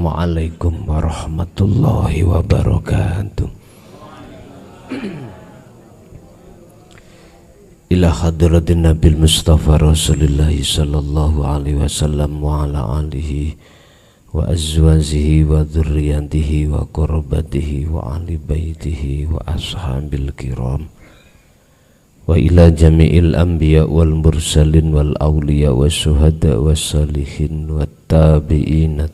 Assalamualaikum warahmatullahi wabarakatuh. Ila hadratin Nabil Mustafa Rasulullah sallallahu alaihi wasallam wa ala alihi wa azwajihi wa dzurriyyatihi wa qurrabatihi wa ahli baitihi wa ashabil kiram wa ila jami'il anbiya wal mursalin wal awliya wa syuhada wa salihin wa tabi'ina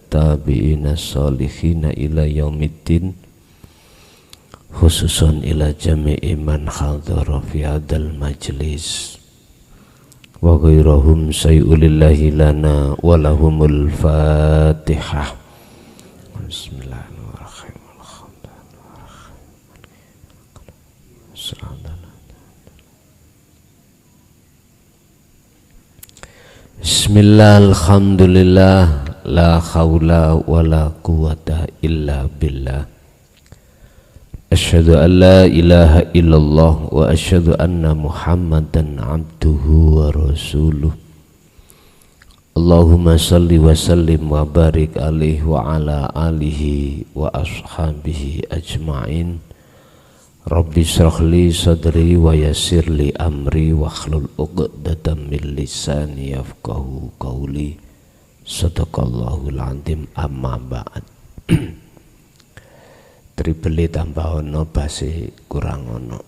salihina ila yaumiddin, khususan ila jami'i man hadhara fi hadzal majlis wa ghairahum sayyulillahi lana wa lahumul fatihah. Bismillah, alhamdulillah, la khawla wa la quwata illa billah. Asyhadu an la ilaha illallah wa asyhadu anna Muhammadan abduhu wa rasuluh. Allahumma salli wa sallim wa barik alaihi wa ala alihi wa ashabihi ajma'in. Rabbi shrah li sadri wa yassir li amri wa hlul 'uqdatam min lisani yafqahu qawli. Sadaqallahul azim, amma ba'd. Tribeli tambah ono basi kurang ono.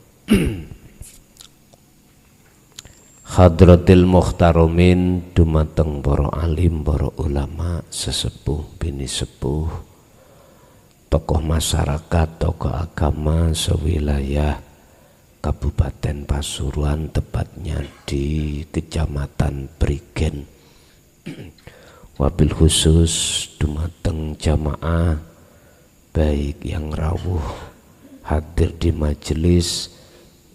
Hadratil muhtaromin dumateng para alim, para ulama, sesepuh bini sepuh, tokoh masyarakat, tokoh agama sewilayah Kabupaten Pasuruan, tepatnya di Kecamatan Prigen. Wabil khusus dumateng jamaah baik yang rawuh hadir di majelis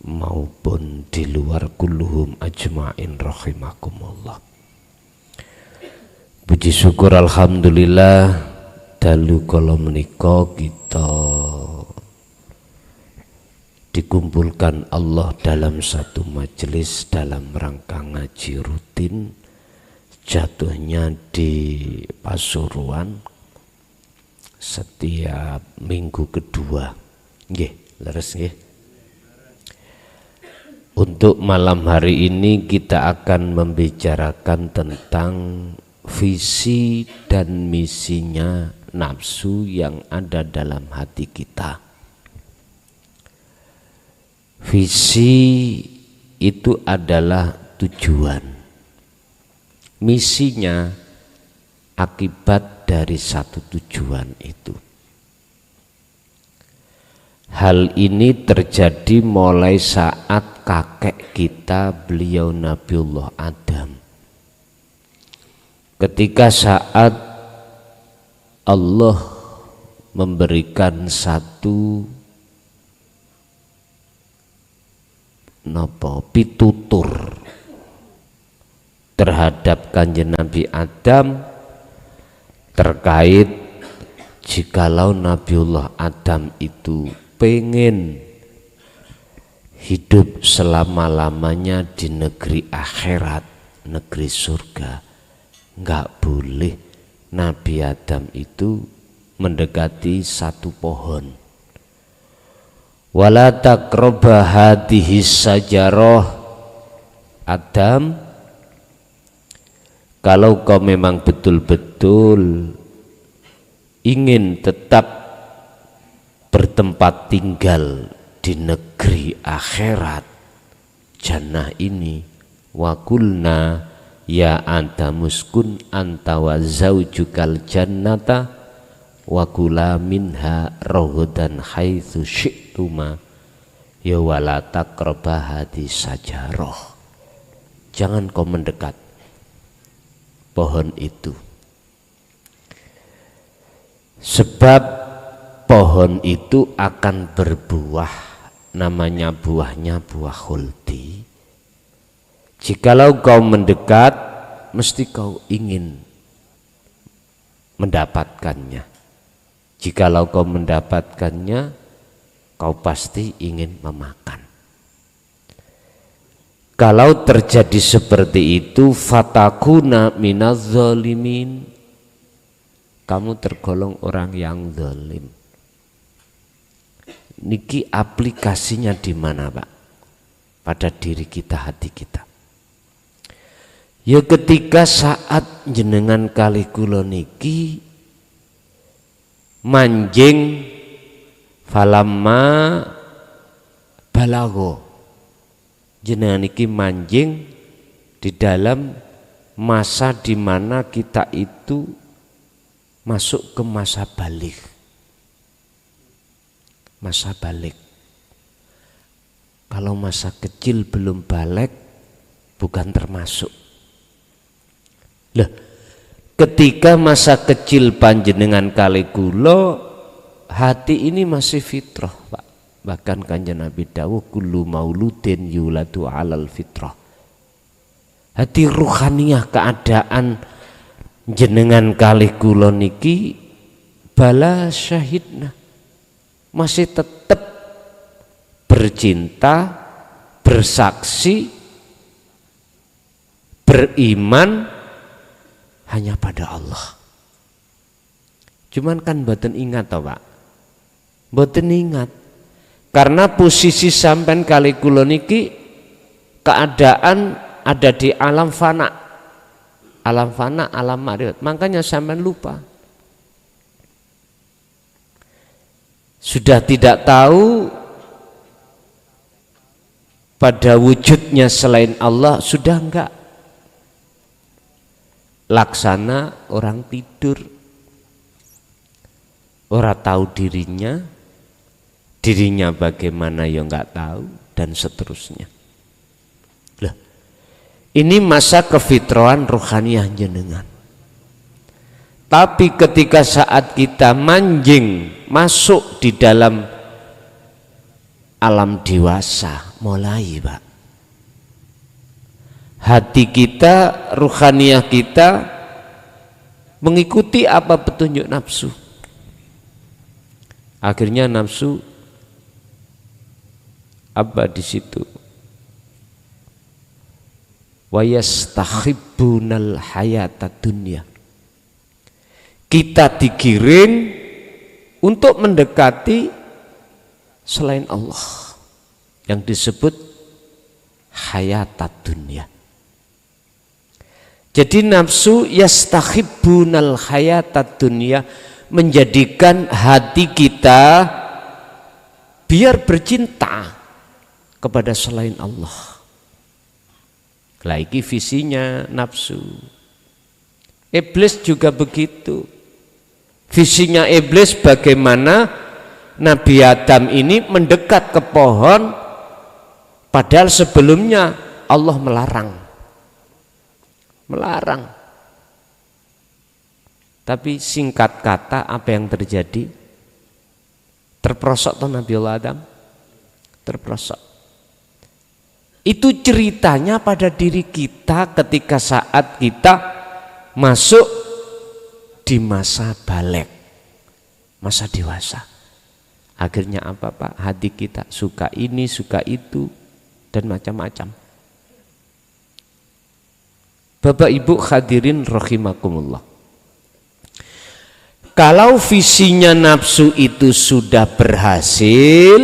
maupun di luar, kulluhum ajma'in rahimakumullah. Puji syukur alhamdulillah, dalu kala menika kita dikumpulkan Allah dalam satu majelis dalam rangka ngaji rutin, jatuhnya di Pasuruan setiap minggu kedua. Nggih, leres nggih. Untuk malam hari ini kita akan membicarakan tentang visi dan misinya nafsu yang ada dalam hati kita. Visi itu adalah tujuan, misinya akibat dari satu tujuan itu. Hal ini terjadi mulai saat kakek kita, beliau Nabiullah Adam. Ketika saat Allah memberikan satu pitutur terhadap kanjeng Nabi Adam terkait jikalau Nabiullah Adam itu pengen hidup selama-lamanya di negeri akhirat, negeri surga, nggak boleh Nabi Adam itu mendekati satu pohon. Wala taqraba hadhihi sajarah. Adam, kalau kau memang betul-betul ingin tetap bertempat tinggal di negeri akhirat, jannah ini, wa qulna ya antamuskun anta wa zaujukal jannata wa kula minha raghadan haitsu syi'tuma ya wala taqraba hadis sajarah. Jangan kau mendekat pohon itu, sebab pohon itu akan berbuah, namanya buahnya buah khuldi. Jikalau kau mendekat, mesti kau ingin mendapatkannya. Jikalau kau mendapatkannya, kau pasti ingin memakan. Kalau terjadi seperti itu, fatakuna minaz zalimin, kamu tergolong orang yang zalim. Niki aplikasinya di mana, Pak? Pada diri kita, hati kita. Ya ketika saat jenengan kali kula niki manjing falamma balago. Jenengan niki manjing di dalam masa di mana kita itu masuk ke masa balik. Masa balik. Kalau masa kecil belum balik bukan termasuk. Lah, ketika masa kecil panjenengan kali kula, hati ini masih fitrah, Pak. Bahkan Kanjeng Nabi dawuh kullu mauludin yuladu alal fitrah. Hati ruhaniyah keadaan jenengan kali kula niki bala syahidna, masih tetap bercinta, bersaksi, beriman hanya pada Allah. Cuman kan mboten ingat toh, Pak. Mboten ingat. Karena posisi sampean kali kula niki keadaan ada di alam fana. Alam fana, alam ma'rifat. Makanya sampean lupa. Sudah tidak tahu pada wujudnya selain Allah, sudah enggak. Laksana orang tidur, orang tahu dirinya bagaimana ya enggak tahu, dan seterusnya. Lah, ini masa kefitrahan rohaniyah jenengan. Tapi ketika saat kita manjing masuk di dalam alam dewasa, mulai, Pak, hati kita, ruhaniyah kita mengikuti apa petunjuk nafsu. Akhirnya nafsu apa di situ? Wa yastahibbunal hayatad dunya. Kita digiring untuk mendekati selain Allah yang disebut hayatad dunya. Jadi nafsu yastahibbunal hayatad dunya menjadikan hati kita biar bercinta kepada selain Allah. Lagi visinya nafsu. Iblis juga begitu. Visinya iblis bagaimana Nabi Adam ini mendekat ke pohon, padahal sebelumnya Allah melarang. Tapi singkat kata apa yang terjadi? Terperosok tuh Nabi Adam, terperosok. Itu ceritanya pada diri kita ketika saat kita masuk di masa balik, masa dewasa. Akhirnya apa, Pak? Hati kita suka ini, suka itu, dan macam-macam. Bapak Ibu hadirin rahimakumullah. Kalau visinya nafsu itu sudah berhasil,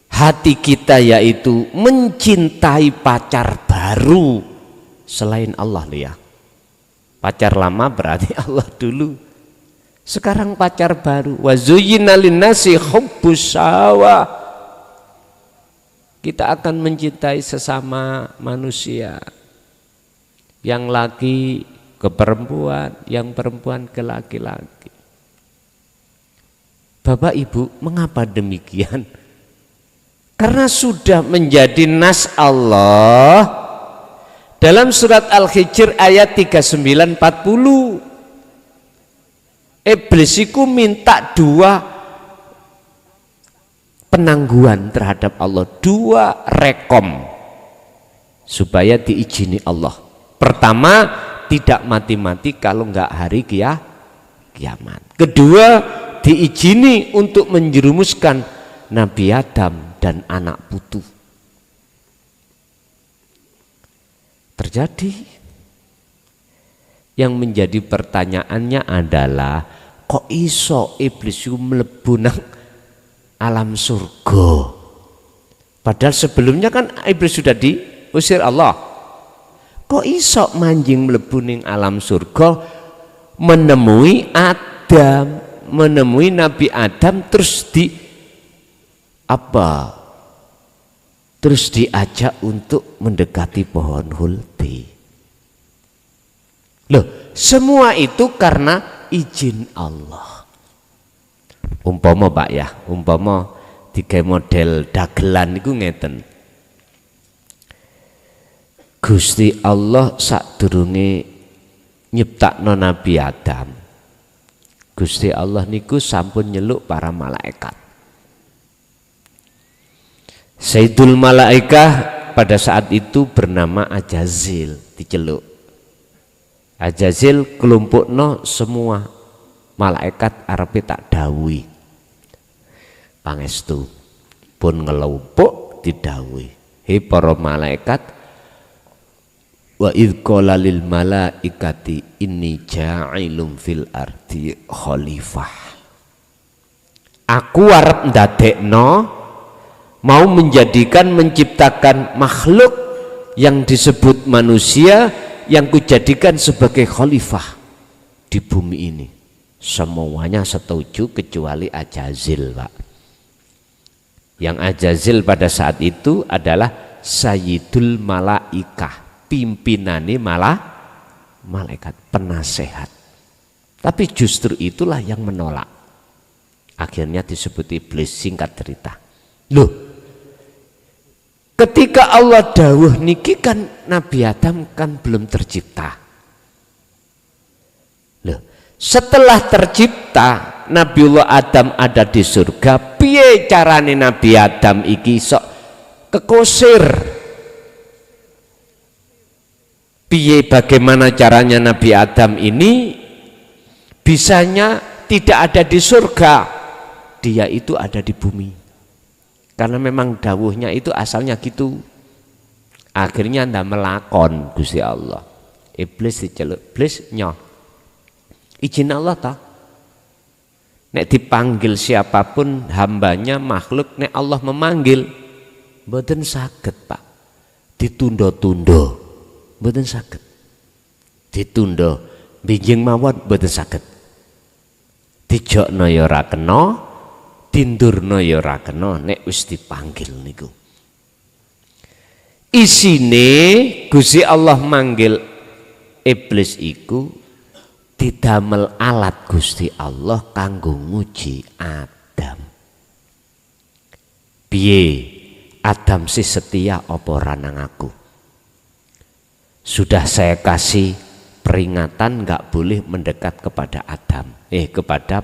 hati kita yaitu mencintai pacar baru selain Allah, ya. Pacar lama berarti Allah dulu. Sekarang pacar baru. Wa zuyyina linnasi hubbus syahwah. Kita akan mencintai sesama manusia. Yang laki ke perempuan, yang perempuan ke laki-laki. Bapak Ibu, mengapa demikian? Karena sudah menjadi nas Allah dalam surat Al-Hijr ayat 39-40. Iblis itu minta dua penangguhan terhadap Allah, dua rekom supaya diizini Allah. Pertama, tidak mati-mati kalau enggak hari kiamat. Kedua, diizini untuk menjerumuskan Nabi Adam dan anak putu. Terjadi. Yang menjadi pertanyaannya adalah kok iso iblis itu mlebu nang alam surga? Padahal sebelumnya kan iblis sudah diusir Allah. Kok iso manjing mlebu ning alam surga menemui Adam, menemui Nabi Adam, terus terus diajak untuk mendekati pohon hulti. Loh, semua itu karena izin Allah. Umpama Pak ya, umpama tiga model dagelan itu ngeten. Gusti Allah sadurunge nyiptakno Nabi Adam, Gusti Allah niku sampun nyeluk para malaikat. Sayyidul Malaikah pada saat itu bernama Ajazil, diceluk. Ajazil kelompokno semua malaikat arepe tak dawuhi. Pangestu pun ngelompok didawuhi. Hei para malaikat, wa idh qala lil malaikati inni ja'ilum fil ardi khalifah. Aku arep ndadekno, mau menjadikan, menciptakan makhluk yang disebut manusia yang kujadikan sebagai khalifah di bumi ini. Semuanya setuju kecuali Ajazil, Pak. Yang Ajazil pada saat itu adalah Sayyidul Malaikah, pimpinane malaikat, penasehat. Tapi justru itulah yang menolak. Akhirnya disebut iblis, singkat cerita. Loh, ketika Allah dawuh niki kan Nabi Adam kan belum tercipta. Loh, setelah tercipta Nabiullah Adam ada di surga, piye carane Nabi Adam iki sok kekosir? Piye bagaimana caranya Nabi Adam ini bisanya tidak ada di surga, dia itu ada di bumi. Karena memang dawuhnya itu asalnya gitu. Akhirnya ndak melakon Gusti Allah. Iblis diceluk, iblis nyoh. Izin Allah ta. Nek dipanggil siapapun hambanya makhluk, nek Allah memanggil mboten saged, Pak. Ditunda-tunda. Mboten saged. Ditunda binjing mawon mboten saged. Dijokno ya ora kena, tindurno ya ora kena nek wis dipanggil niku. Isine Gusti Allah manggil iblis iku didamel alat Gusti Allah kanggo nguji Adam. Piye Adam si setia apa ora nang aku? Sudah saya kasih peringatan enggak boleh mendekat kepada Adam, kepada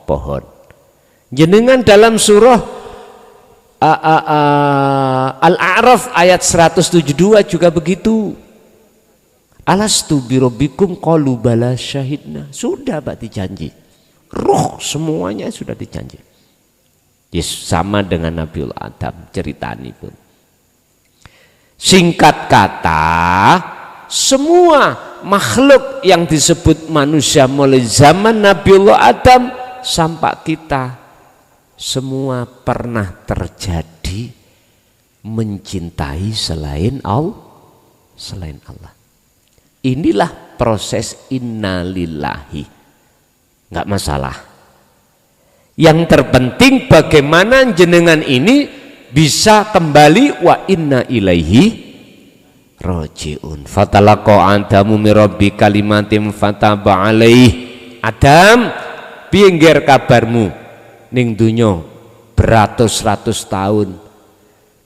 pohon. Jenengan dalam surah Al-A'raf ayat 172 juga begitu. Alastu birabbikum qalu bala syahidna. Sudah Pak dijanji. Roh semuanya sudah dijanji. Yes, sama dengan Nabiullah Adam ceritani pun. Singkat kata, semua makhluk yang disebut manusia mulai zaman Nabiullah Adam sampai kita semua pernah terjadi mencintai selain Allah. Inilah proses innalillahi, nggak masalah. Yang terpenting bagaimana jenengan ini bisa kembali wa inna ilaihi rajiun. Fatalaqa Adamu min rabbi kalimatin fataba alaih. Adam, piye ngger kabarmu ning donya beratus-ratus tahun?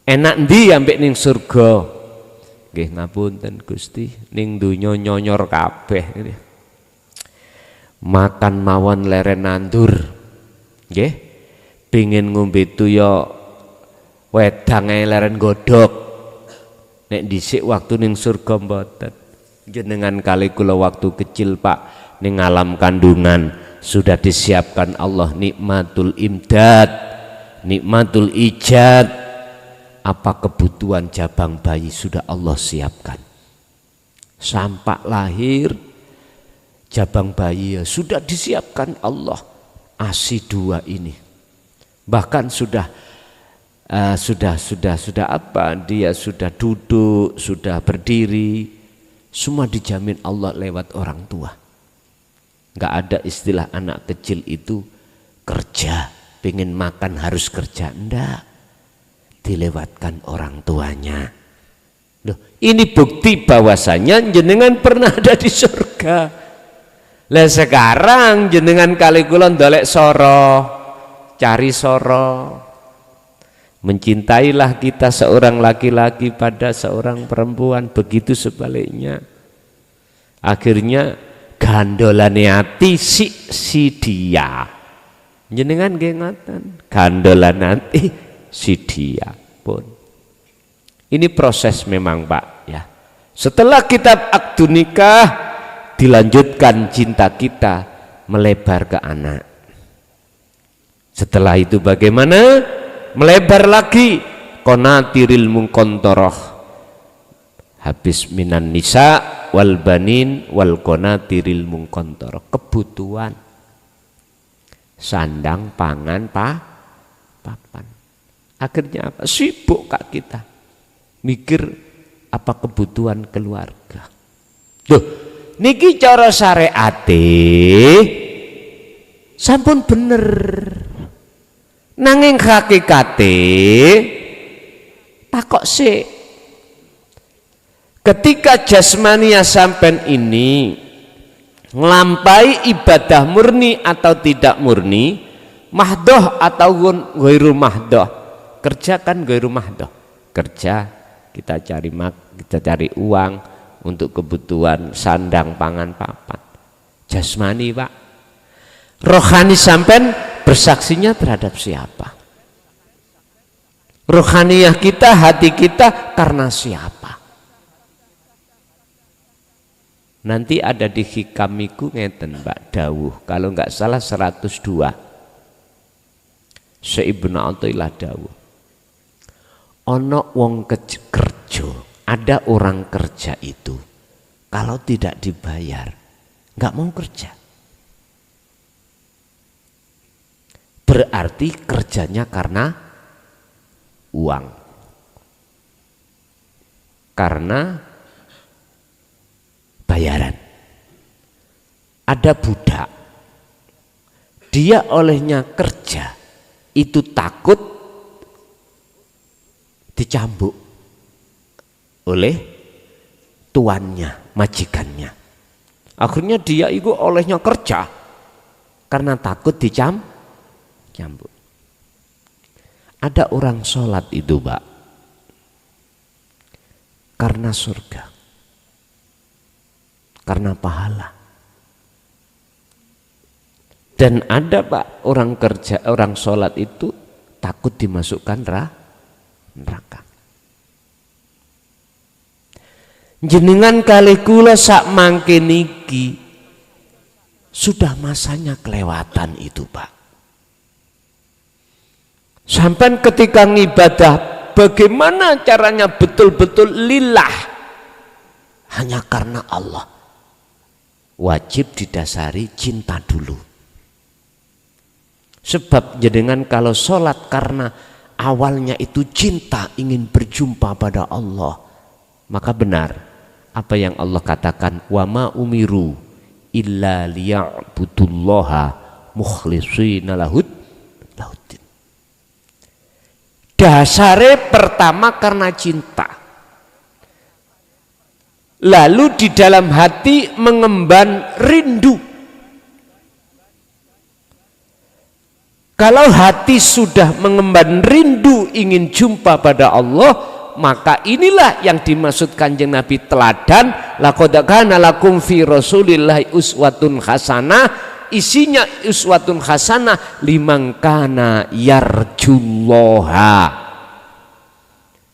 Enak ndi ambek ning surga? Nggih ngapunten Gusti, ning donya nyonyor kabeh. Makan mawon leren nandur. Nggih. Pengin ngombe tuya wedang leren godhog. Nek dhisik waktu ning surga mboten. Jenengan kali kula waktu kecil Pak ning alam kandungan sudah disiapkan Allah nikmatul imdad, nikmatul ijad. Apa kebutuhan jabang bayi sudah Allah siapkan. Sampai lahir jabang bayi ya sudah disiapkan Allah. ASI 2 ini bahkan sudah apa, dia sudah duduk, sudah berdiri, semua dijamin Allah lewat orang tua. Nggak ada istilah anak kecil itu kerja, pengen makan harus kerja, enggak, dilewatkan orang tuanya. Loh, ini bukti bahwasanya jenengan pernah ada di surga. Lah sekarang jenengan kali kula ndolek soro, cari soro. Mencintailah kita seorang laki-laki pada seorang perempuan, begitu sebaliknya. Akhirnya gandolane ati si dia. Jenengan nggih ngoten, gandolan ati si dia pun. Ini proses memang Pak ya. Setelah kita akdu nikah, dilanjutkan cinta kita melebar ke anak. Setelah itu bagaimana? Melebar lagi, konatiril mungkontoroh, habis minan nisa wal banin wal konatiril mungkontoroh, kebutuhan sandang, pangan, papan. Akhirnya apa? Sibuk kak kita mikir apa kebutuhan keluarga. Loh, niki cara syariate sampun bener. Nanging hakikate takok sih. Ketika jasmania sampean ini ngelampai ibadah murni atau tidak murni, mahdoh atau ghairu mahdoh, kerja kan ghairu mahdoh, kerja kita cari uang untuk kebutuhan sandang, pangan, papan. Jasmani Pak, rohani sampean bersaksinya terhadap siapa? Rohaniyah kita, hati kita karena siapa? Nanti ada di hikamiku ngeten Mbak dawuh, kalau nggak salah 102. Ibnu Athaillah dawuh, ono wong kerja, ada orang kerja itu kalau tidak dibayar nggak mau kerja. Berarti kerjanya karena uang, karena bayaran. Ada budak, dia olehnya kerja itu takut dicambuk oleh tuannya, majikannya. Akhirnya dia itu olehnya kerja karena takut dicambuk. Ada orang sholat itu Pak karena surga, karena pahala. Dan ada Pak orang kerja, orang sholat itu takut dimasukkan neraka. Jenengan kali kula sak mangke niki sudah masanya kelewatan itu Pak. Sampai ketika ngibadah bagaimana caranya betul-betul lillah, hanya karena Allah. Wajib didasari cinta dulu. Sebab jenengan kalau sholat karena awalnya itu cinta ingin berjumpa pada Allah, maka benar apa yang Allah katakan, wa ma umiru illa liya'budullaha mukhlishina lahuddin. Dasare pertama karena cinta, lalu di dalam hati mengemban rindu. Kalau hati sudah mengemban rindu ingin jumpa pada Allah, maka inilah yang dimaksud Kanjeng Nabi teladan, laqad kana lakum fi rasulillahi uswatun hasanah. Isinya uswatun hasanah liman kana yarjullaha.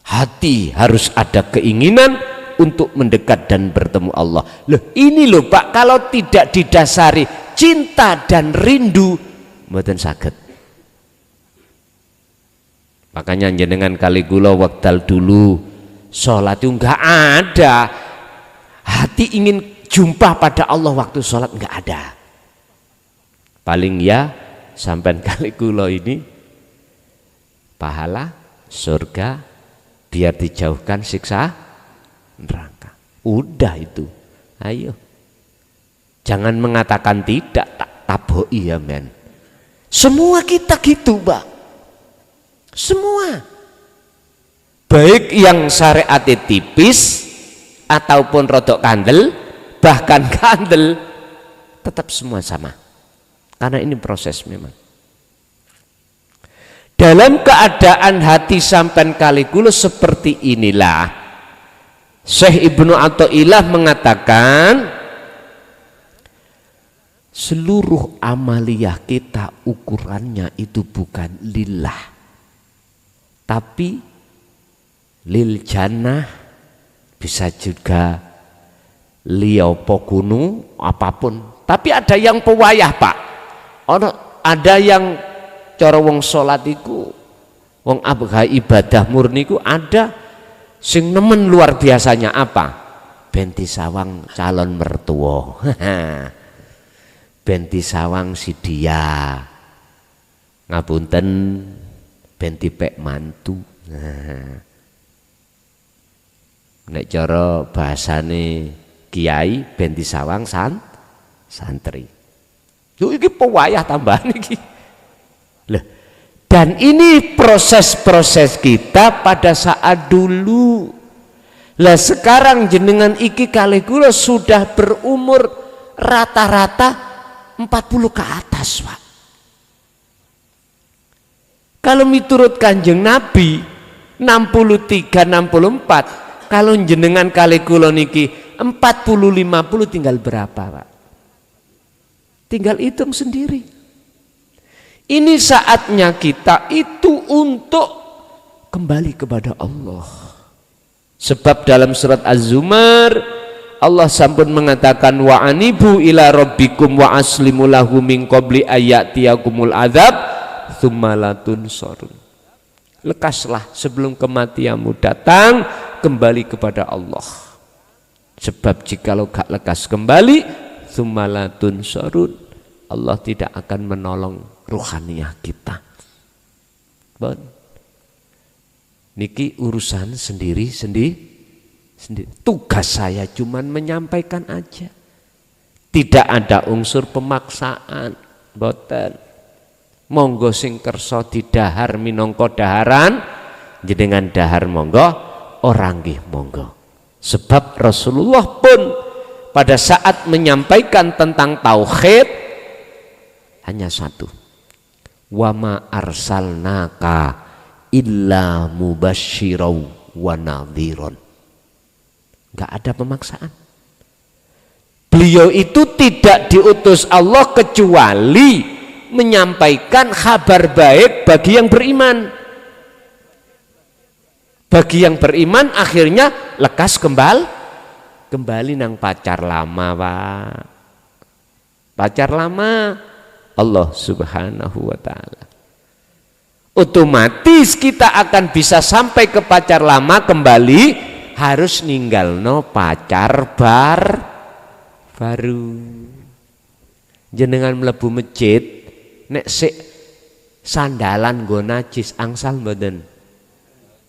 Hati harus ada keinginan untuk mendekat dan bertemu Allah. Loh, ini loh Pak, kalau tidak didasari cinta dan rindu mboten saged. Makanya jenengan kali kula wekdal dulu sholat itu enggak ada hati ingin jumpa pada Allah waktu sholat, enggak ada. Paling ya sampai kali kula ini pahala surga biar dijauhkan siksa neraka. Udah itu. Ayo. Jangan mengatakan tidak, tak taboi ya men. Semua kita gitu, Mbak. Semua. Baik yang syariatnya tipis ataupun rodok kandel, bahkan kandel, tetap semua sama. Karena ini proses memang. Dalam keadaan hati sampan kalikula seperti inilah, Syekh Ibnu Athaillah mengatakan seluruh amaliyah kita ukurannya itu bukan lillah, tapi lil jannah, bisa juga liopo gunung apapun. Tapi ada yang pewayah Pak, ada yang cara wong sholat iku, wong abgah ibadah murni iku, ada sing nemen luar biasanya apa? Benti sawang calon mertua. Benti sawang si dia, ngapunten benti pek mantu. Nek cara bahasane kiai benti sawang santri. Yo iki pewayah tambahan iki. Loh, dan ini proses-proses kita pada saat dulu. Lah sekarang jenengan iki kalih kula sudah berumur rata-rata 40 ke atas, Pak. Kalau miturut Kanjeng Nabi 63 64, kalau jenengan kali kula niki 40 50 tinggal berapa, Pak? Tinggal hitung sendiri. Ini saatnya kita itu untuk kembali kepada Allah. Sebab dalam surat Az-Zumar Allah sampun mengatakan wa anibu ila rabbikum wa aslimu lahu min qabli ayatiyakumul adzab tsumma la tunsarun. Lekaslah sebelum kematianmu datang, kembali kepada Allah. Sebab jikalau gak lekas kembali, tsumma la tunsarun, Allah tidak akan menolong ruhaniyah kita. Bon. Niki urusan sendiri-sendiri. Tugas saya cuman menyampaikan aja, tidak ada unsur pemaksaan, boten. Monggo sing kersa didahar minangka daharan, jenengan dahar monggo, orang nggih monggo. Sebab Rasulullah pun pada saat menyampaikan tentang tauhid hanya satu, wa ma arsalnaka illa mubasysyiran wa nadhiran. Gak ada pemaksaan. Beliau itu tidak diutus Allah kecuali menyampaikan kabar baik bagi yang beriman. Bagi yang beriman akhirnya lekas kembali nang pacar lama, Pak. Pacar lama Allah Subhanahu wa taala. Otomatis kita akan bisa sampai ke pacar lama kembali, harus ninggalno pacar baru. Jenengan mlebu masjid nek sik sandalan nggo najis angsal mboten.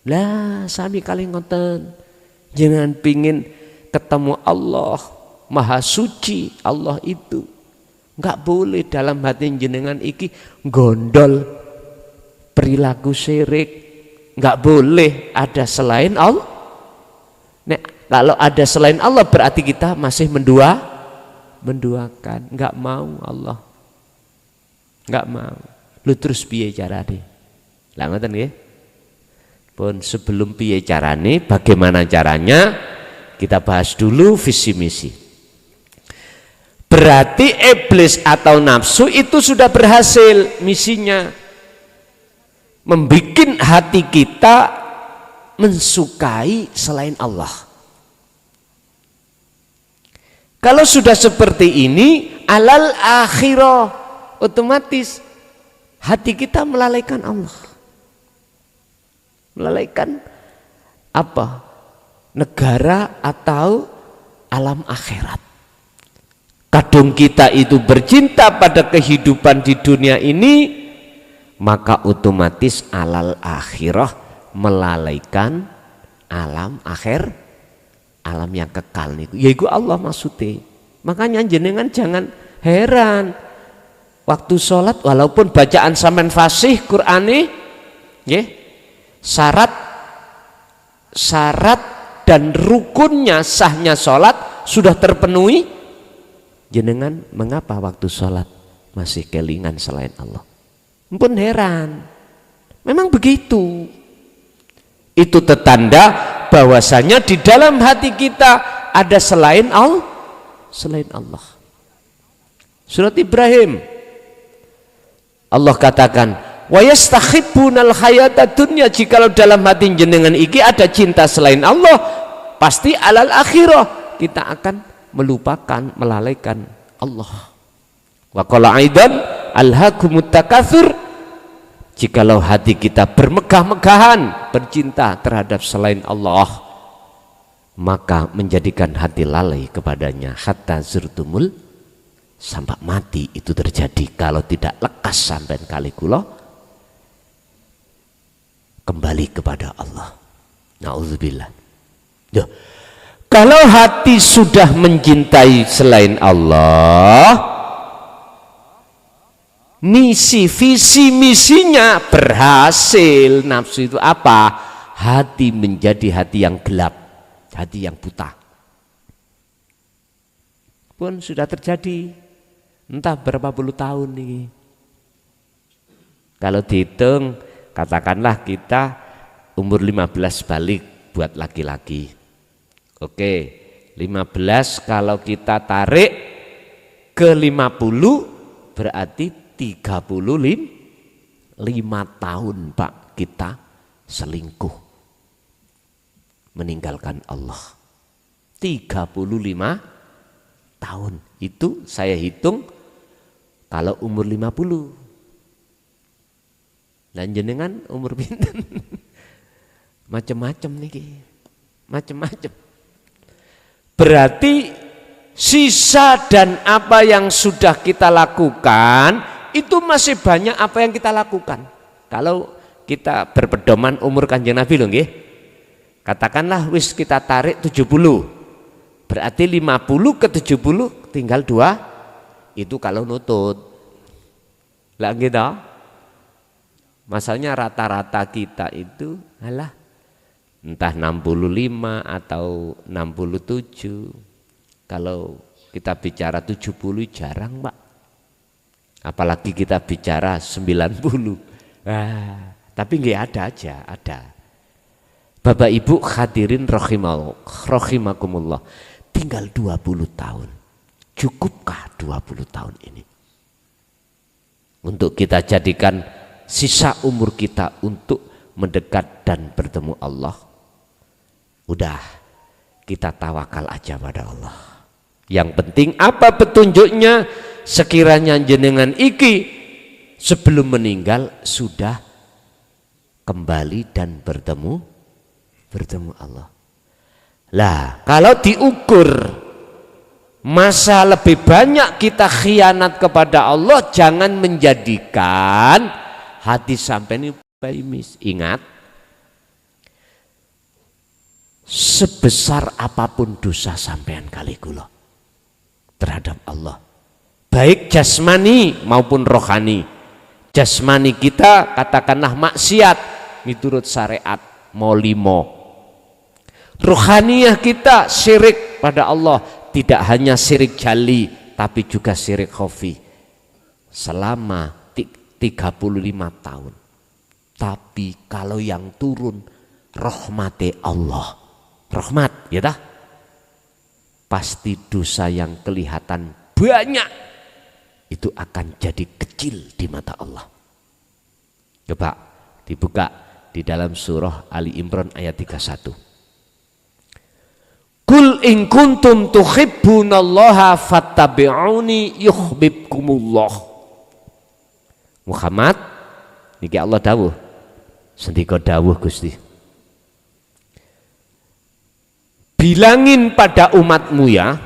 Lah sami kali ngoten. Jenengan pingin ketemu Allah Maha Suci, Allah itu enggak boleh dalam hati jenengan iki gondol perilaku syirik. Enggak boleh ada selain Allah. Nek, kalau ada selain Allah berarti kita masih menduakan. Enggak mau Allah, enggak mau. Lu terus piye carane? Lah ngoten nggih. Pun sebelum piye carane, bagaimana caranya, kita bahas dulu visi misi. Berarti iblis atau nafsu itu sudah berhasil misinya, membikin hati kita mensukai selain Allah. Kalau sudah seperti ini, alal akhirah, otomatis hati kita melalaikan Allah. Melalaikan apa? Negara atau alam akhirat. Kadung kita itu bercinta pada kehidupan di dunia ini, maka otomatis alal akhirah melalaikan alam akhir, alam yang kekal niku. Yaiku Allah maksudnya. Makanya jenengan jangan heran waktu sholat, walaupun bacaan sampean fasih Qur'ane, syarat dan rukunnya sahnya sholat sudah terpenuhi, jenengan mengapa waktu sholat masih kelingan selain Allah? Ampun heran, memang begitu. Itu tetanda bahwasanya di dalam hati kita ada selain Allah. Surat Ibrahim Allah katakan, wa yastahibbunal hayata dunya, jikalau dalam hati jenengan iki ada cinta selain Allah, pasti alal akhirah kita akan melupakan, melalaikan Allah. Wa qala aidan alhaakumut takatsur, jikalau hati kita bermegah-megahan bercinta terhadap selain Allah, maka menjadikan hati lalai kepadanya hatta zurtumul, sampai mati itu terjadi kalau tidak lekas sampai kali kula kembali kepada Allah. Nauzubillah. Kalau hati sudah mencintai selain Allah, visi misinya berhasil. Nafsu itu apa? Hati menjadi hati yang gelap, hati yang buta. Pun sudah terjadi entah berapa puluh tahun nih. Kalau dihitung, katakanlah kita umur 15 balik buat laki-laki. Oke, 15 kalau kita tarik ke 50 berarti 35 tahun Pak kita selingkuh, meninggalkan Allah. 35 tahun itu saya hitung kalau umur 50. Dan jenengan umur pinten? Macem-macem nih, macem-macem. Berarti sisa dan apa yang sudah kita lakukan itu masih banyak apa yang kita lakukan. Kalau kita berpedoman umur Kanjeng Nabi loh nggih. Katakanlah wis kita tarik 70. Berarti 50 ke 70 tinggal 2. Itu kalau nutut. Lah gitu. Masalahnya rata-rata kita itu alah entah 65 atau 67. Kalau kita bicara 70 jarang Pak. Apalagi kita bicara 90. Tapi nggak ada aja, ada. Bapak Ibu hadirin rahimakumullah. Tinggal 20 tahun. Cukupkah 20 tahun ini? Untuk kita jadikan sisa umur kita untuk mendekat dan bertemu Allah. Udah, kita tawakal aja pada Allah. Yang penting apa petunjuknya? Sekiranya jenengan iki sebelum meninggal sudah kembali dan bertemu Allah. Lah, kalau diukur masa lebih banyak kita khianat kepada Allah, jangan menjadikan hati sampai ini pesimis. Ingat, sebesar apapun dosa sampean kali kula terhadap Allah, baik jasmani maupun rohani. Jasmani kita katakanlah maksiat miturut syariat molimo. Rohaniyah kita syirik pada Allah, tidak hanya syirik jali tapi juga syirik khafi selama 35 tahun. Tapi kalau yang turun rahmati Allah, rahmat ya dah, pasti dosa yang kelihatan banyak itu akan jadi kecil di mata Allah. Coba dibuka di dalam surah Ali Imran ayat 31. Kul in kuntum tuhibbunallaha fattabi'uni yuhibbukumullah. Muhammad niki Allah dawuh, sendika dawuh Gusti. bilangin pada umatmu ya,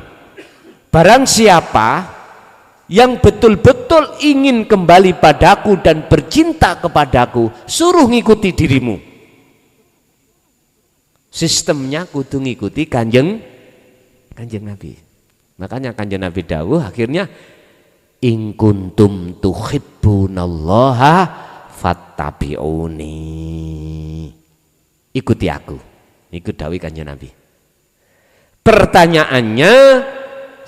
barang siapa yang betul-betul ingin kembali padaku dan bercinta kepadaku, suruh ngikuti dirimu. Sistemnya kudu ngikuti kanjeng Nabi. Makanya kanjeng Nabi dawuh akhirnya, in kuntum tuhibbunallaha fattabi'uni, ikuti aku. Ikut dawuh kanjeng Nabi. Pertanyaannya,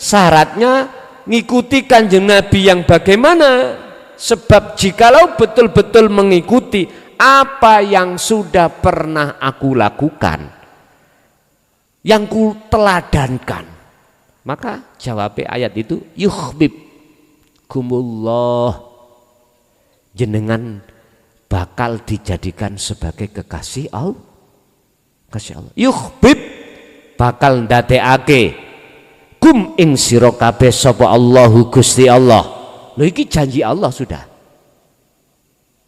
syaratnya ngikuti kanjeng Nabi yang bagaimana? Sebab jikalau betul-betul mengikuti apa yang sudah pernah aku lakukan, yang ku teladankan, maka jawab ayat itu, yuhibbukumullah, jenengan bakal dijadikan sebagai kekasih Allah. Yuhbib, bakal ndadekake kum ing sira kabeh sapa Allahu Gusti Allah. Lho iki janji Allah sudah.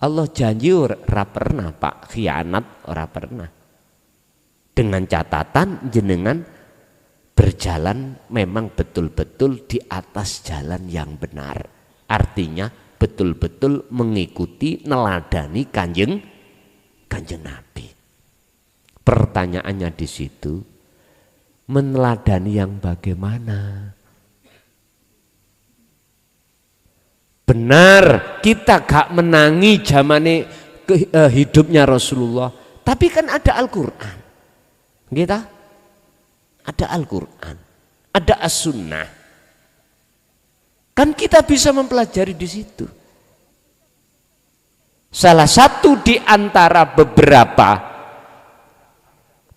Allah janji ora pernah Pak khianat, ora pernah. Dengan catatan jenengan berjalan memang betul-betul di atas jalan yang benar. Artinya betul-betul mengikuti neladani kanjeng Nabi. Pertanyaannya di situ, meneladani yang bagaimana? Benar kita gak menangi zamane hidupnya Rasulullah, tapi kan ada Al-Quran, kita ada Al-Quran, ada As-Sunnah, kan kita bisa mempelajari di situ. Salah satu di antara beberapa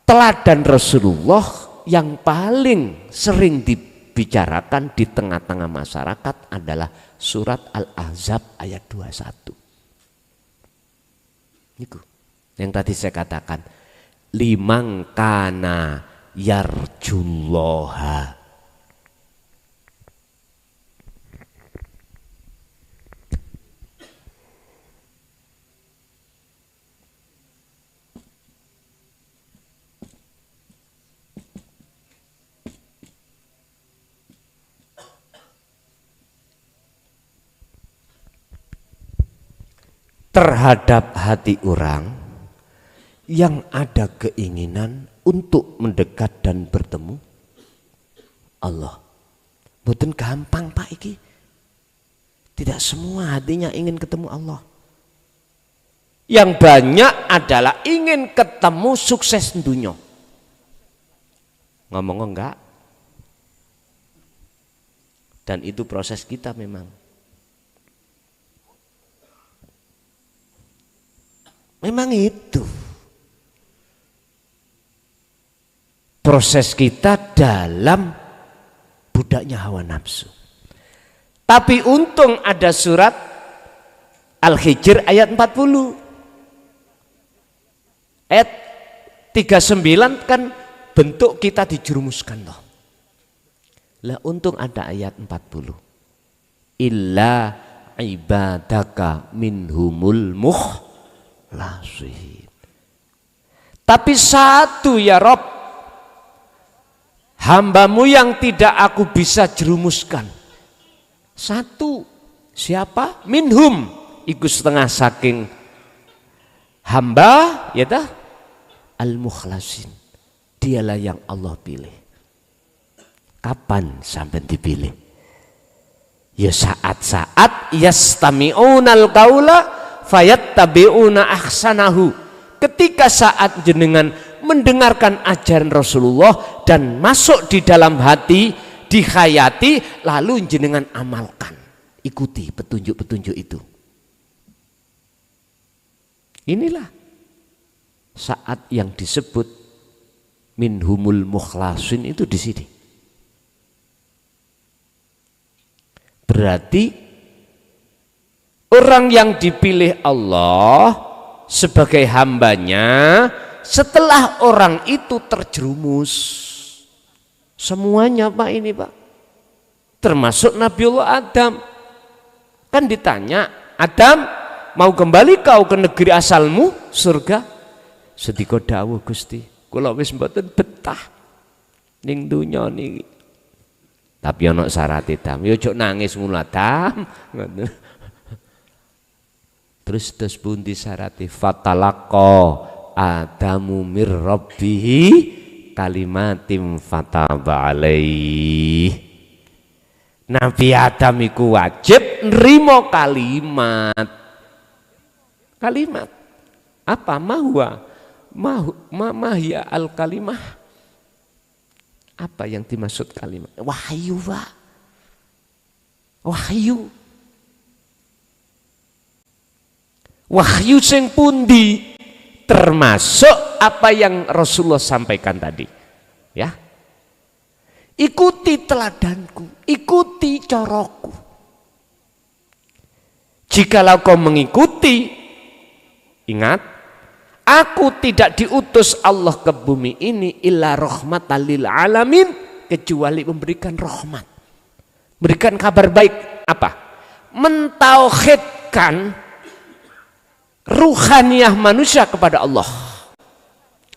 teladan Rasulullah yang paling sering dibicarakan di tengah-tengah masyarakat adalah surat Al-Ahzab ayat 21. Itu yang tadi saya katakan, liman kana yarjullaha. Terhadap hati orang yang ada keinginan untuk mendekat dan bertemu Allah. Mboten gampang Pak iki. Tidak semua hatinya ingin ketemu Allah. Yang banyak adalah ingin ketemu sukses dunia. Ngomong enggak? Dan itu proses kita memang. Memang itu proses kita dalam budaknya hawa nafsu. Tapi untung ada surat Al-Hijr ayat 40. Ayat 39 kan bentuk kita dijerumuskan loh. Lah untung ada ayat 40. Illa ibadaka minhumul mukhlasin. Tapi satu ya Rob, hambamu yang tidak aku bisa jerumuskan. Satu, siapa? Minhum, ikut setengah saking hamba, ya dah, al-mukhlasin. Dialah yang Allah pilih. Kapan sampai dipilih? Ya saat-saat yastami'unal qaula fayattabi'una ahsanahu. Ketika saat jenengan mendengarkan ajaran Rasulullah dan masuk di dalam hati, dihayati, lalu jenengan amalkan, ikuti petunjuk-petunjuk itu. Inilah saat yang disebut minhumul mukhlasin itu di sini. Berarti orang yang dipilih Allah sebagai hambanya, setelah orang itu terjerumus semuanya Pak ini Pak, termasuk Nabiullah Adam. Kan ditanya, Adam mau kembali kau ke negeri asalmu surga? Sedika dawuh Gusti, kula wis mboten betah. ning dunya niki. Tapi ana syarat Dam, yo ojo nangis ngono Dam. Terus pundi syarate? Fatalaqa Adamu mir rabbihi kalimatim fataba alaih. Nabi Adam iku wajib nrimo kalimat. Kalimat apa? Mahya al kalimah. Apa yang dimaksud kalimat? Wahyu, Pak. Wahyu. Wahyu sing pundi? Termasuk apa yang Rasulullah sampaikan tadi. Ya. Ikuti teladanku, ikuti coroku. Jikalau kau mengikuti, ingat, aku tidak diutus Allah ke bumi ini illa rahmatan lil alamin, kecuali memberikan rahmat. Berikan kabar baik apa? Mentauhidkan ruhaniyah manusia kepada Allah,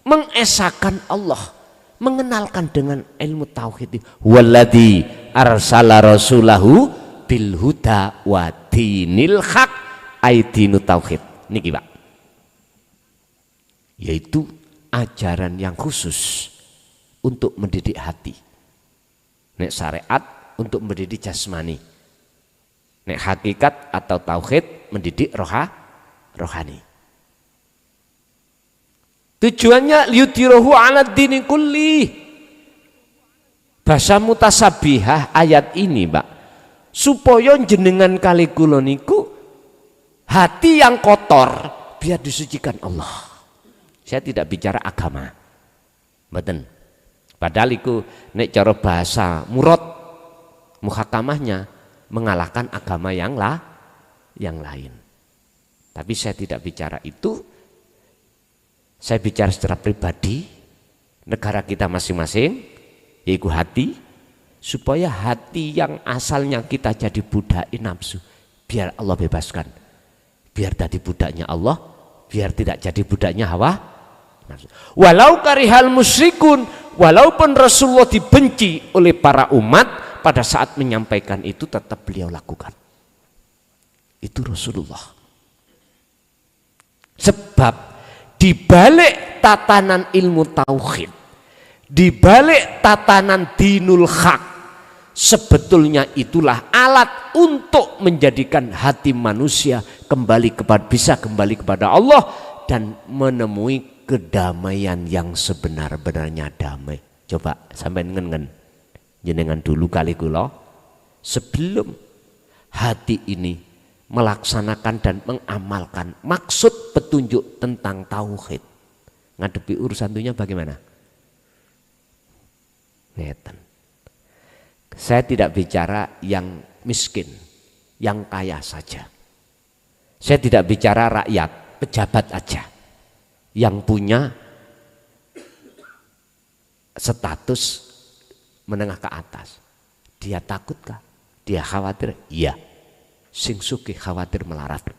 mengesahkan Allah, mengenalkan dengan ilmu tauhid. Walladzi arsala rasulahu bil huda wa dinil haq, aidinu tauhid niki Pak, yaitu ajaran yang khusus untuk mendidik hati. Nek syariat untuk mendidik jasmani, nek hakikat atau tauhid mendidik rohani. Tujuannya liyudhirahu 'ala dini kulli. Bahasa mutasabihah ayat ini, Mbak, supaya jenengan kali kula niku hati yang kotor biar disucikan Allah. Saya tidak bicara agama. Mboten. Padahal iku nek cara bahasa murad muhakamahnya mengalahkan agama yang lain. Tapi saya tidak bicara itu. Saya bicara secara pribadi, negara kita masing-masing, yaitu hati, supaya hati yang asalnya kita jadi budai nafsu, biar Allah bebaskan, biar jadi budaknya Allah, biar tidak jadi budaknya hawa nafsu. Walau karihal musyrikun, walaupun Rasulullah dibenci oleh para umat, pada saat menyampaikan itu tetap beliau lakukan. Itu Rasulullah. Sebab di balik tatanan ilmu tauhid, di balik tatanan dinul haq, sebetulnya itulah alat untuk menjadikan hati manusia bisa kembali kepada Allah dan menemui kedamaian yang sebenar-benarnya damai. Coba sampai ngen jenengan dulu kali kula, sebelum hati ini melaksanakan dan mengamalkan maksud petunjuk tentang tauhid, ngadepi urusan dunia bagaimana? Ngeten. Saya tidak bicara yang miskin, yang kaya saja. Saya tidak bicara rakyat, pejabat aja yang punya status menengah ke atas. Dia takutkah? Dia khawatir? Iya. Sing sugih khawatir melarat,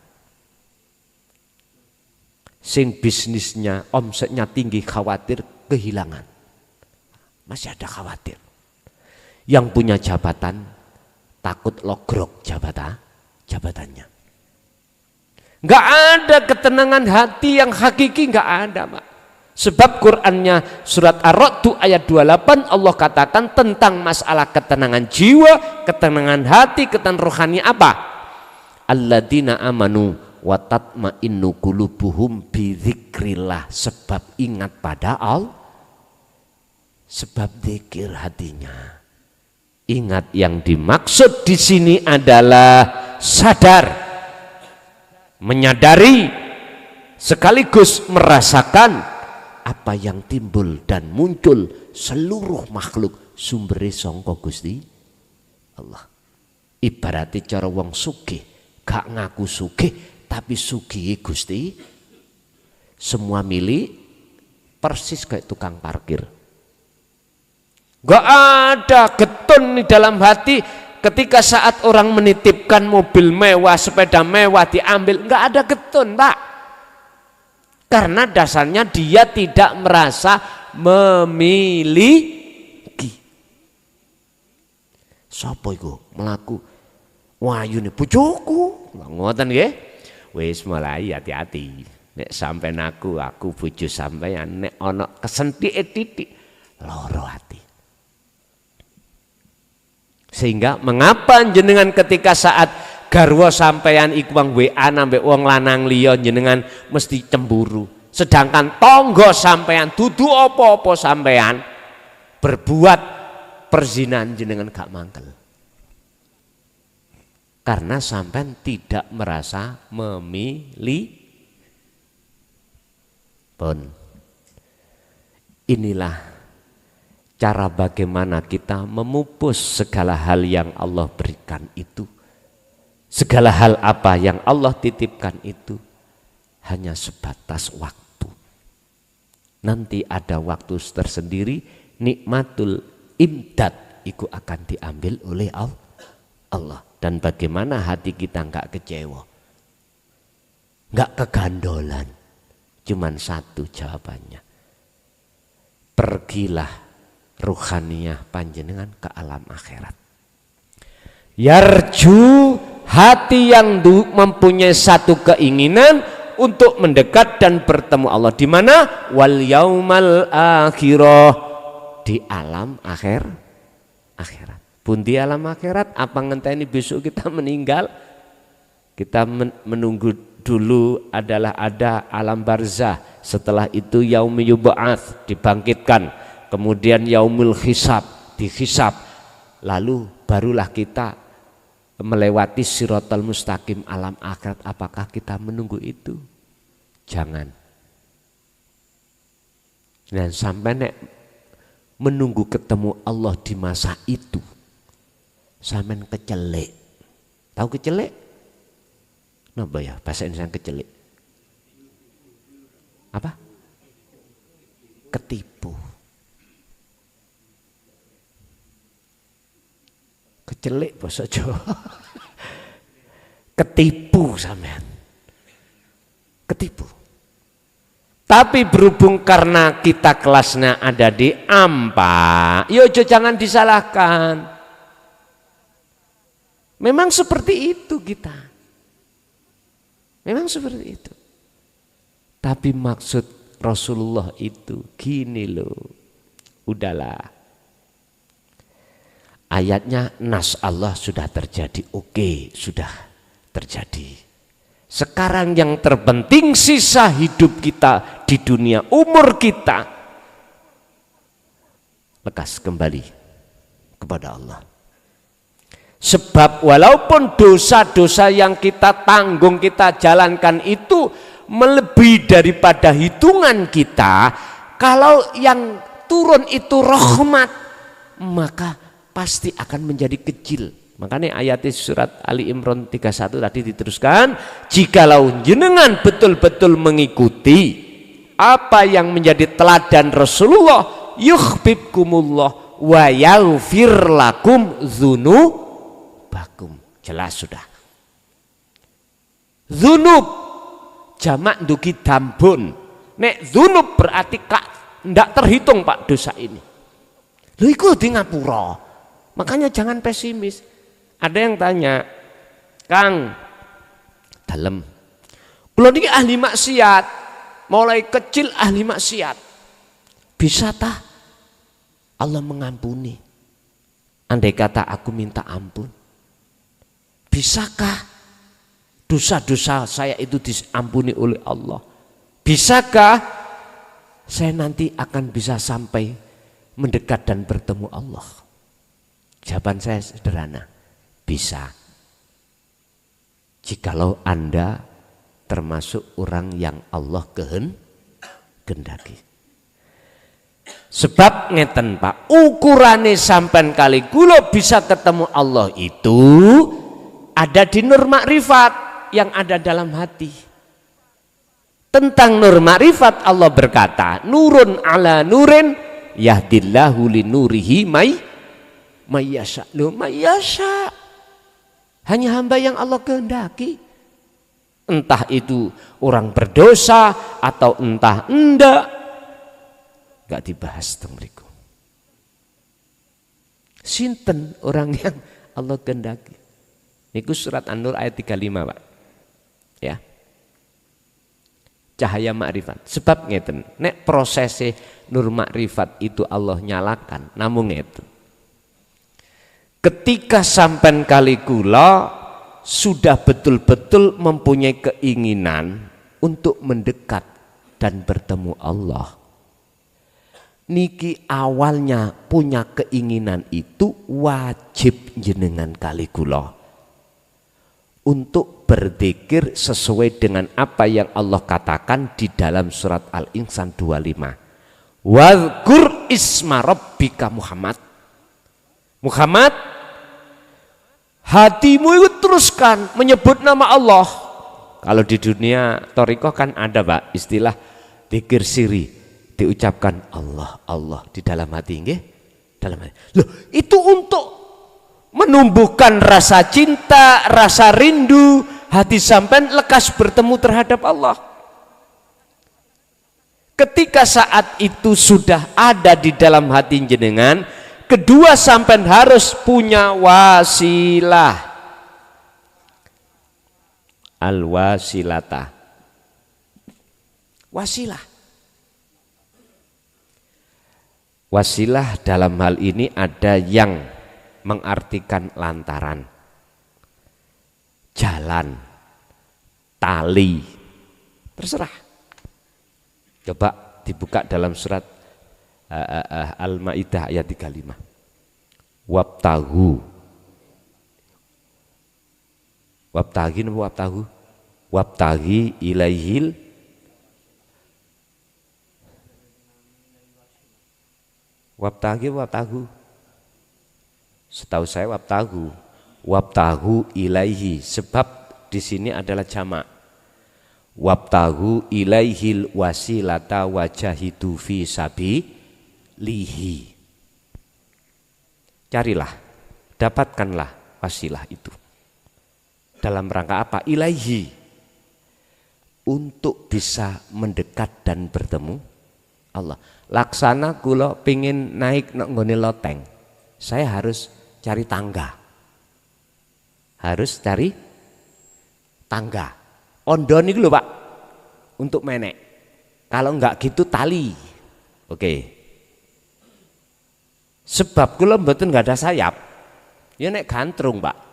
sing bisnisnya omsetnya tinggi khawatir kehilangan, masih ada khawatir. Yang punya jabatan takut logrok jabatannya. Nggak ada ketenangan hati yang hakiki, nggak ada, Pak. Sebab Qur'annya surat Ar-Ra'd ayat 28 Allah katakan tentang masalah ketenangan jiwa, ketenangan hati, ketenangan rohani apa? Alladzina amanu wa tatma'innu qulubuhum bi dzikrillah, sebab ingat pada Allah, sebab zikir hatinya. Ingat yang dimaksud di sini adalah sadar, menyadari sekaligus merasakan apa yang timbul dan muncul seluruh makhluk sumbere sangka Gusti Allah. Ibaratnya cara wong sugih gak ngaku sugih tapi sugih Gusti, semua milik, persis kayak tukang parkir. Gak ada getun di dalam hati ketika saat orang menitipkan mobil mewah, sepeda mewah diambil, gak ada getun, Pak. Karena dasarnya dia tidak merasa memiliki. Sapa iku mlaku? Wayune bojoku. Ngoten nggih. Wis mulai hati-hati. Nek sampean aku bojo sampean nek ana kesentike titik loro ati. Sehingga mengapa jenengan ketika saat garwa sampean iku wong WA nambek wong lanang liya jenengan mesti cemburu. Sedangkan tangga sampean dudu apa-apa sampean berbuat perzinahan jenengan gak mangkel. Karena sampean tidak merasa memilih. Pun inilah cara bagaimana kita memupus segala hal yang Allah berikan itu. Segala hal apa yang Allah titipkan itu hanya sebatas waktu. Nanti ada waktu tersendiri, nikmatul imdad itu akan diambil oleh Allah. Dan bagaimana hati kita enggak kecewa, enggak kegandolan. Cuman satu jawabannya. Pergilah ruhaniyah panjenengan ke alam akhirat. Yarju, hati yang mempunyai satu keinginan untuk mendekat dan bertemu Allah di mana? Wal yaumal akhirah, di alam akhirat. Pun di alam akhirat apa ngenteni besok kita meninggal? Kita menunggu dulu adalah ada alam barzah, setelah itu yaumi yub'ats, dibangkitkan, kemudian yaumul hisab, dihisab, lalu barulah kita melewati siratal mustaqim alam akhirat. Apakah kita menunggu itu? Jangan. Dan sampai nek menunggu ketemu Allah di masa itu, sampean kecelek. Tahu kecelek? Napa ya bahasa Indonesia kecelek? Apa? Ketipu. Kecelek bahasa Jawa. Ketipu sampean. Ketipu. Tapi berhubung karena kita kelasnya ada di AMPA, yo jangan disalahkan. Memang seperti itu kita. Memang seperti itu. Tapi maksud Rasulullah itu gini loh. Udahlah. Ayatnya nas Allah sudah terjadi. Oke, sudah terjadi. Sekarang yang terpenting sisa hidup kita di dunia, umur kita, lekas kembali kepada Allah. Sebab walaupun dosa-dosa yang kita tanggung, kita jalankan itu melebihi daripada hitungan kita, kalau yang turun itu rahmat, maka pasti akan menjadi kecil. Makanya ayat surat Ali Imran 31 tadi diteruskan, jikalau jenengan betul-betul mengikuti apa yang menjadi teladan Rasulullah, yuhibbukumullah wa yaghfir lakum dzunubakum. Jelas sudah. Dzunub jamak duki dambun. Nek dzunub berarti ndak terhitung Pak dosa ini. Lho iku di ngapura. Makanya jangan pesimis. Ada yang tanya, Kang, dalem. Kula niki ahli maksiat, mulai kecil ahli maksiat. Bisa tah Allah mengampuni? Andai kata aku minta ampun, bisakah dosa-dosa saya itu diampuni oleh Allah? Bisakah saya nanti akan bisa sampai mendekat dan bertemu Allah? Jawaban saya sederhana, bisa. Jikalau Anda termasuk orang yang Allah kehendaki. Sebab ngeten Pak, ukurane sampean kali kula bisa ketemu Allah itu ada di nur makrifat yang ada dalam hati. Tentang nur makrifat Allah berkata, nurun ala nurin yahdillahu li nurihi mayyasha. Loh, mayyasha. Hanya hamba yang Allah kehendaki. Entah itu orang berdosa atau entah enggak. Enggak dibahas teng mriku. Sinten orang yang Allah kehendaki. Niku surat An-Nur ayat 35, Pak. Ya. Cahaya makrifat. Sebab ngeten, nek prosesnya nur makrifat itu Allah nyalakan, namun ngeten. Ketika sampai kali kula sudah betul-betul mempunyai keinginan untuk mendekat dan bertemu Allah. Niki awalnya punya keinginan itu wajib jenengan kali kula untuk berzikir sesuai dengan apa yang Allah katakan di dalam surat Al-Insan 25. Wadhkur isma rabbika Muhammad. Muhammad, hatimu itu teruskan menyebut nama Allah. Kalau di dunia thariqah kan ada, Pak, istilah zikir siri, diucapkan Allah Allah di dalam hati, nggih? Dalam hati. Loh, itu untuk menumbuhkan rasa cinta, rasa rindu, hati sampean lekas bertemu terhadap Allah. Ketika saat itu sudah ada di dalam hati jenengan, kedua sampean harus punya wasilah. Al-wasilata. Wasilah. Wasilah dalam hal ini ada yang mengartikan lantaran, jalan, tali, terserah. Coba dibuka dalam surat Al-Maidah ayat 35. Wabtahu. Wabtaghi napa wabtahu? Wabtaghi ilaihil wabtahu. Setahu saya wabtahu ilaihi, sebab di sini adalah jamak. Wabtahu ilaihil wasilata wajahidu fi sabilihi. Carilah, dapatkanlah wasilah itu. Dalam rangka apa? Ilaihi. Untuk bisa mendekat dan bertemu Allah. Laksana kula pingin naik nggone loteng, saya harus cari tangga. Harus cari tangga. Ondon itu lho, Pak, untuk menek. Kalau enggak gitu tali. Oke. Sebab kula mboten enggak ada sayap. Ya nek gantrung, Pak.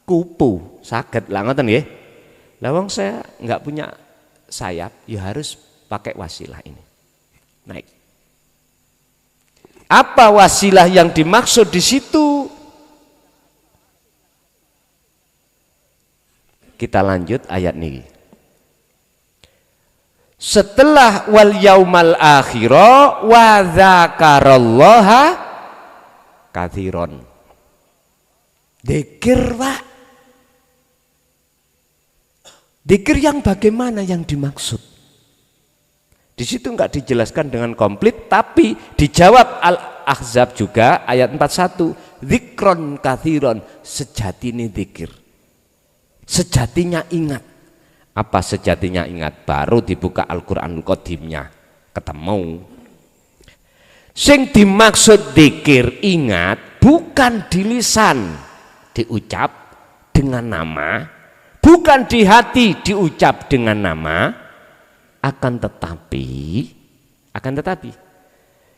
Kupu saged lah ngoten nggih. Lah wong saya enggak punya sayap, ya harus pakai wasilah ini. Naik. Apa wasilah yang dimaksud di situ? Kita lanjut ayat ini. Setelah wal yaumal akhira wa dzakarallaha katsiron. Dzikir, Pak. Dzikir yang bagaimana yang dimaksud? Di situ enggak dijelaskan dengan komplit, tapi dijawab Al-Ahzab juga ayat 41. Dzikron katsiron, sejatinya dzikir. Sejatinya ingat. Apa sejatinya ingat? Baru dibuka Al-Qur'anul Qadimnya, ketemu. Sing dimaksud dzikir ingat bukan di lisan diucap dengan nama, bukan di hati diucap dengan nama, akan tetapi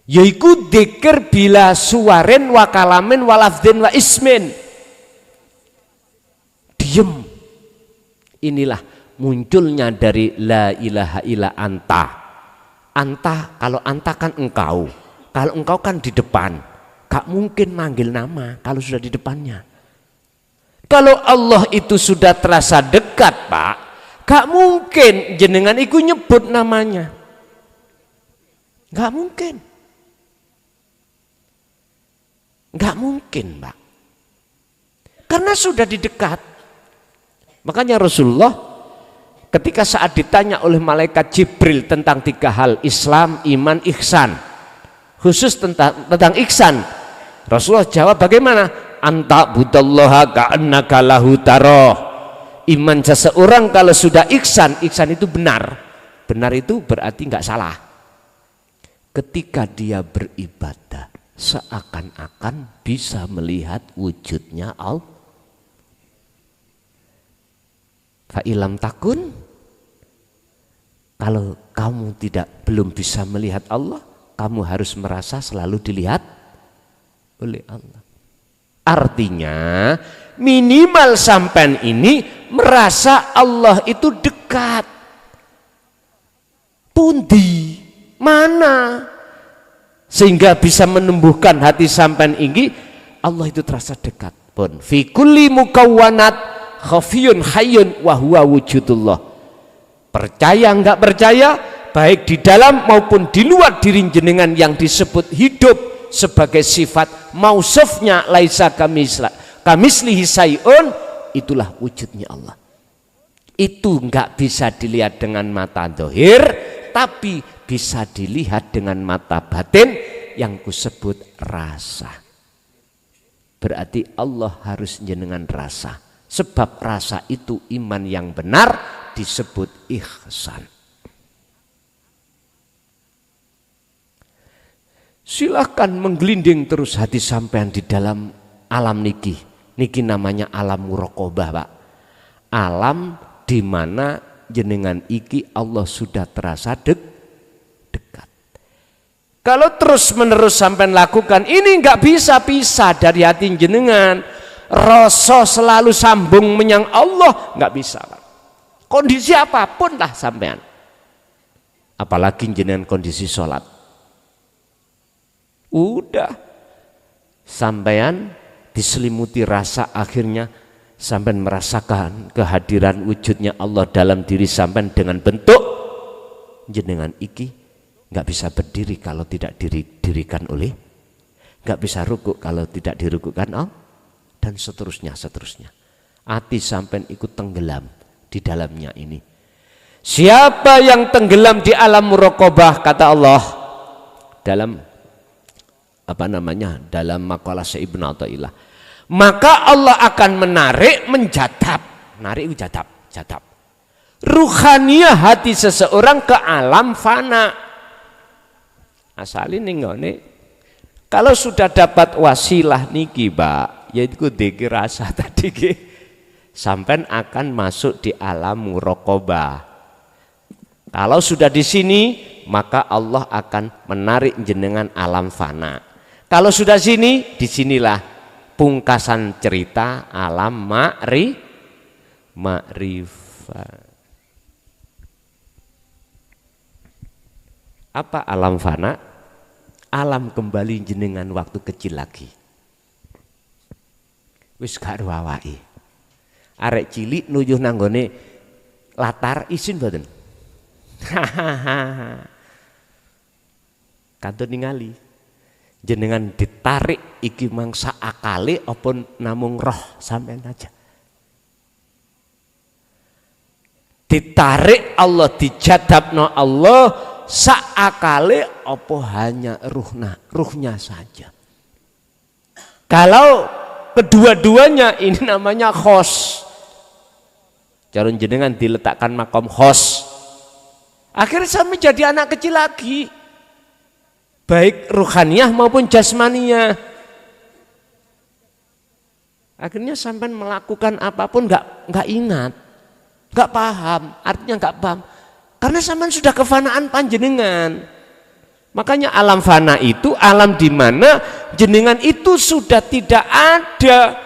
yaiku dzikir bila suwarin wa kalamin wa lafdin wa ismin. Diem. Inilah munculnya dari la ilaha illa anta. Anta, kalau anta kan engkau, kalau engkau kan di depan, gak mungkin manggil nama kalau sudah di depannya. Kalau Allah itu sudah terasa dekat, Pak, gak mungkin jenengan iku nyebut namanya. Gak mungkin. Gak mungkin, Pak. Karena sudah di dekat. Makanya Rasulullah ketika saat ditanya oleh malaikat Jibril tentang 3 hal, Islam, iman, ihsan, khusus tentang ihsan, Rasulullah jawab bagaimana? Anta budallaha ka'annaka lahu taroh. Iman seseorang kalau sudah ihsan, ihsan itu benar. Benar itu berarti nggak salah. Ketika dia beribadah, seakan-akan bisa melihat wujudnya Allah. Fa'ilam takun, kalau kamu belum bisa melihat Allah, kamu harus merasa selalu dilihat oleh Allah. Artinya minimal sampean ini merasa Allah itu dekat. Pundi, mana? Sehingga bisa menumbuhkan hati sampean ini, Allah itu terasa dekat. Pun fi kulli mukawwanat khafiyun hayyun wa huwa wujudullah. Percaya enggak percaya, baik di dalam maupun di luar diri jenengan yang disebut hidup sebagai sifat mausufnya laisa kamislihi sayun, itulah wujudnya Allah. Itu enggak bisa dilihat dengan mata zahir, tapi bisa dilihat dengan mata batin yang kusebut rasa. Berarti Allah harus jenengan rasa. Sebab rasa itu iman yang benar disebut ihsan. Silahkan menggelinding terus hati sampean di dalam alam niki. Niki namanya alam muraqabah, Pak. Alam di mana jenengan iki Allah sudah terasa dekat. Kalau terus menerus sampai lakukan ini, nggak bisa pisah dari hati jenengan. Rasa selalu sambung menyang Allah, nggak bisa, Pak. Kondisi apapun lah sampean. Apalagi jenengan kondisi sholat. Udah sampean diselimuti rasa, akhirnya sampean merasakan kehadiran wujudnya Allah dalam diri sampean dengan bentuk jenengan iki nggak bisa berdiri kalau tidak didirikan oleh, nggak bisa rukuk kalau tidak dirukukan Allah, dan seterusnya. Hati sampean ikut tenggelam di dalamnya ini. Siapa yang tenggelam di alam muraqabah, kata Allah dalam dalam makalah Ibnu Athaillah, maka Allah akan menarik, jadab ruhaniah hati seseorang ke alam fana. Asalin nih, kalau sudah dapat wasilah niki, Pak, yaitu dzikir rasa tadi, sampai akan masuk di alam muraqabah. Kalau sudah di sini, maka Allah akan menarik jenengan alam fana. Kalau sudah sini, disinilah pungkasan cerita alam ma'rifah. Apa alam fana? Alam kembali jenengan waktu kecil lagi. Wis gak awake. Arek cilik nujuh nanggone latar isin mboten. Kantun ningali. Jenengan ditarik iki mangsa akale apa namung roh sampean aja. Ditarik Allah, dijadabno Allah saakale apa hanya ruhnya saja. Kalau kedua-duanya ini namanya khos. Carun jenengan diletakkan makom khos. Akhirnya sampai jadi anak kecil lagi. Baik ruhaniyah maupun jasmaniyah. Akhirnya sampai melakukan apapun nggak ingat, nggak paham, artinya nggak paham. Karena sampai sudah kefanaan panjenengan. Makanya alam fana itu alam di mana jenengan itu sudah tidak ada.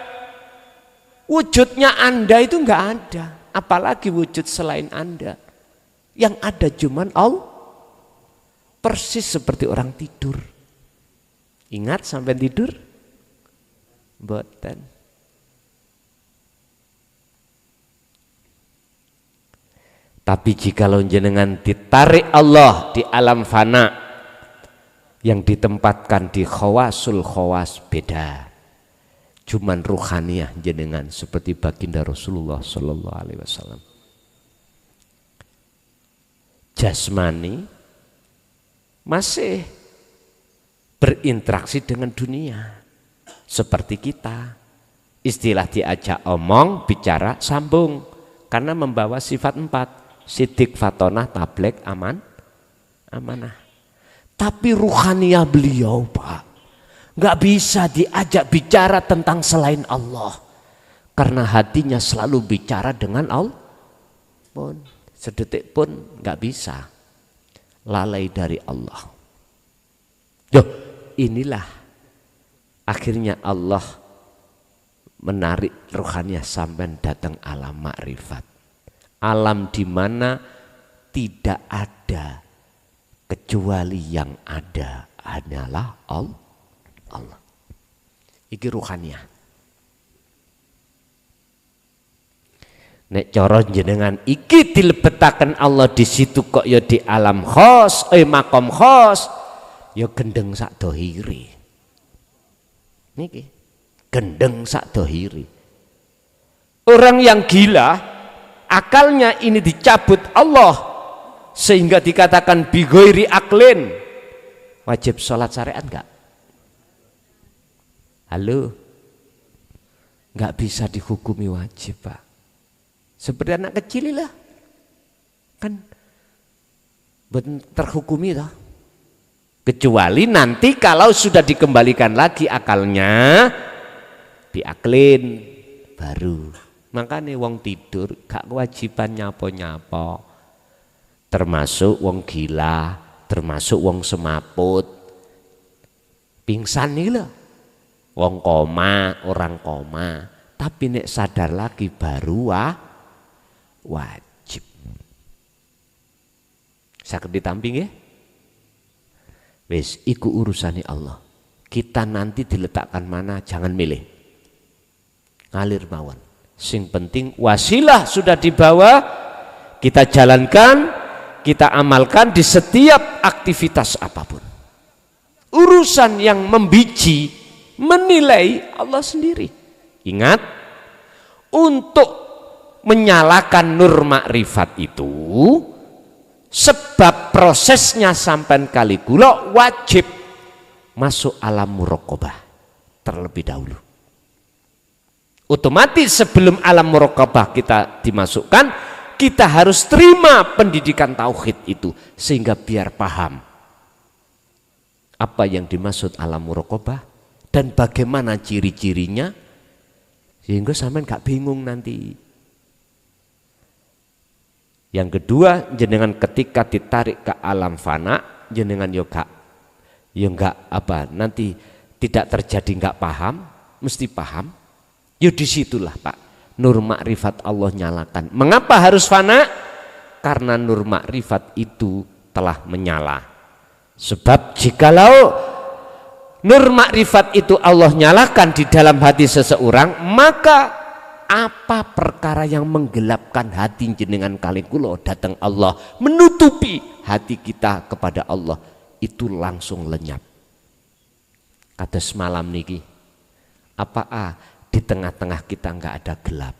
Wujudnya Anda itu nggak ada, apalagi wujud selain Anda. Yang ada cuman Allah. Persis seperti orang tidur. Ingat sampai tidur? Boten. Tapi jika jenengan ditarik Allah di alam fana yang ditempatkan di khawasul khawas, beda. Cuman ruhaniyah jenengan seperti baginda Rasulullah Sallallahu Alaihi Wasallam. Jasmani masih berinteraksi dengan dunia seperti kita. Istilah diajak omong, bicara, sambung, karena membawa sifat 4: sidik, fatonah, tablek, amanah. Tapi ruhaniyah beliau, Pak, nggak bisa diajak bicara tentang selain Allah, karena hatinya selalu bicara dengan Allah. Pun sedetik pun nggak bisa lalai dari Allah. Inilah akhirnya Allah menarik rohaniah sampai datang alam makrifat, alam di mana tidak ada kecuali yang ada hanyalah Allah. Iki rohaniah. Nek cara jenengan iki dilebetaken Allah di situ kok ya di alam khos, makom khos, ya gendeng sak dohiri. Niki gendeng sak dohiri. Orang yang gila, akalnya ini dicabut Allah sehingga dikatakan bighoiri aklin. Wajib sholat syariat enggak? Halo, enggak bisa dihukumi wajib, Pak. Seperti anak kecil lah, kan terhukumi toh. Kecuali nanti kalau sudah dikembalikan lagi akalnya diaklin baru. Makanya wong tidur gak kewajiban nyapo-nyapo. Termasuk wong gila, termasuk wong semaput. Pingsan nih loh. Wong koma, orang koma. Tapi nek sadar lagi baru wajib. Saged ditampi nggih? Wis iku urusane Allah. Kita nanti diletakkan mana jangan milih. Ngalir mawon. Sing penting wasilah sudah dibawa, kita jalankan, kita amalkan di setiap aktivitas apapun. Urusan yang membiji, menilai Allah sendiri. Ingat, untuk menyalakan nur makrifat itu sebab prosesnya sampai kali kula wajib masuk alam muraqabah terlebih dahulu. Otomatis sebelum alam muraqabah kita dimasukkan, kita harus terima pendidikan tauhid itu sehingga biar paham apa yang dimaksud alam muraqabah dan bagaimana ciri-cirinya, sehingga sampean gak bingung nanti. Yang kedua, jenengan ketika ditarik ke alam fana, jenengan nanti tidak terjadi nggak paham, mesti paham. Yo disitulah Pak, nur makrifat Allah nyalakan. Mengapa harus fana? Karena nur makrifat itu telah menyala. Sebab jikalau nur makrifat itu Allah nyalakan di dalam hati seseorang, maka apa perkara yang menggelapkan hati jenengan kali kula datang Allah menutupi hati kita kepada Allah itu langsung lenyap. Kata semalam niki, di tengah-tengah kita nggak ada gelap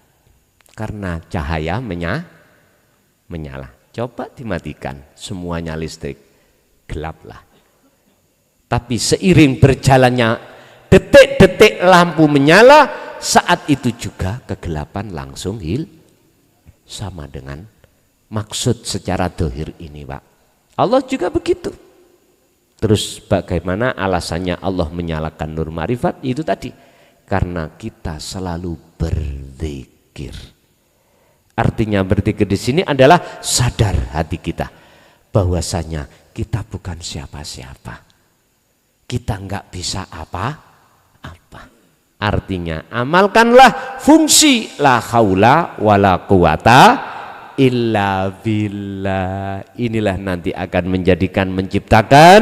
karena cahaya menyala. Coba dimatikan semuanya listrik, gelaplah. Tapi seiring berjalannya detik-detik lampu menyala, saat itu juga kegelapan langsung sama dengan maksud secara dohir ini Pak. Allah juga begitu. Terus bagaimana alasannya Allah menyalakan nur ma'rifat? Itu tadi, karena kita selalu berzikir. Artinya berzikir di sini adalah sadar hati kita bahwasanya kita bukan siapa-siapa. Kita nggak bisa apa-apa. Artinya amalkanlah fungsi la haula wala quwata illa billah. Inilah nanti akan menciptakan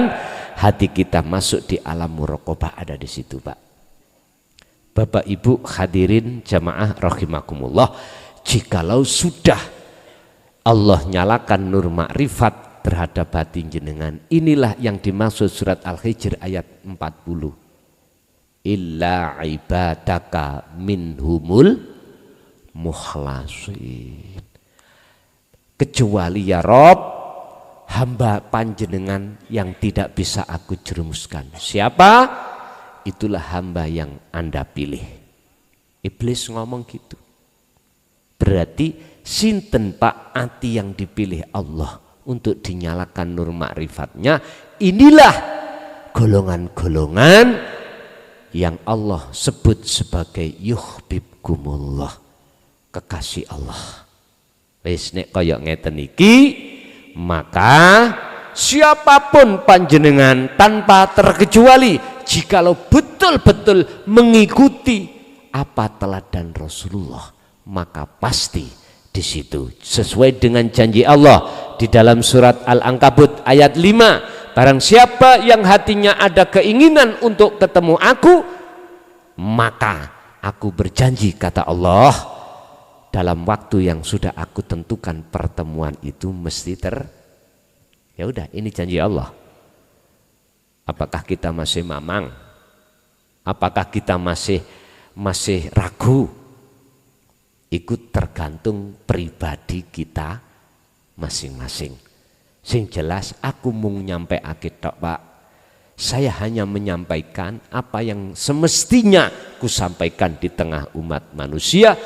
hati kita masuk di alam muraqabah, ada di situ Pak. Bapak Ibu hadirin jamaah rahimakumullah, jikalau sudah Allah nyalakan nur makrifat terhadap hati jenengan, inilah yang dimaksud surat Al-Hijr ayat 40. Illa ibadaka minhumul mukhlasin. Kecuali ya Rob, hamba panjenengan yang tidak bisa aku jerumuskan. Siapa? Itulah hamba yang Anda pilih. Iblis ngomong gitu. Berarti sinten Pak ati yang dipilih Allah untuk dinyalakan nur ma'rifatnya. Inilah golongan-golongan yang Allah sebut sebagai yuhibbukumullah, kekasih Allah. Wis nek kaya ngeten iki, maka siapapun panjenengan tanpa terkecuali jikalau betul-betul mengikuti apa teladan Rasulullah, maka pasti di situ sesuai dengan janji Allah di dalam surat Al-Ankabut ayat 5, barang siapa yang hatinya ada keinginan untuk ketemu aku, maka aku berjanji, kata Allah, dalam waktu yang sudah aku tentukan pertemuan itu mesti ya udah, ini janji Allah. Apakah kita masih mamang? Apakah kita masih ragu? Ikut tergantung pribadi kita masing-masing. Sing jelas aku mung nyampe tok, Pak. Saya hanya menyampaikan apa yang semestinya ku sampaikan di tengah umat manusia,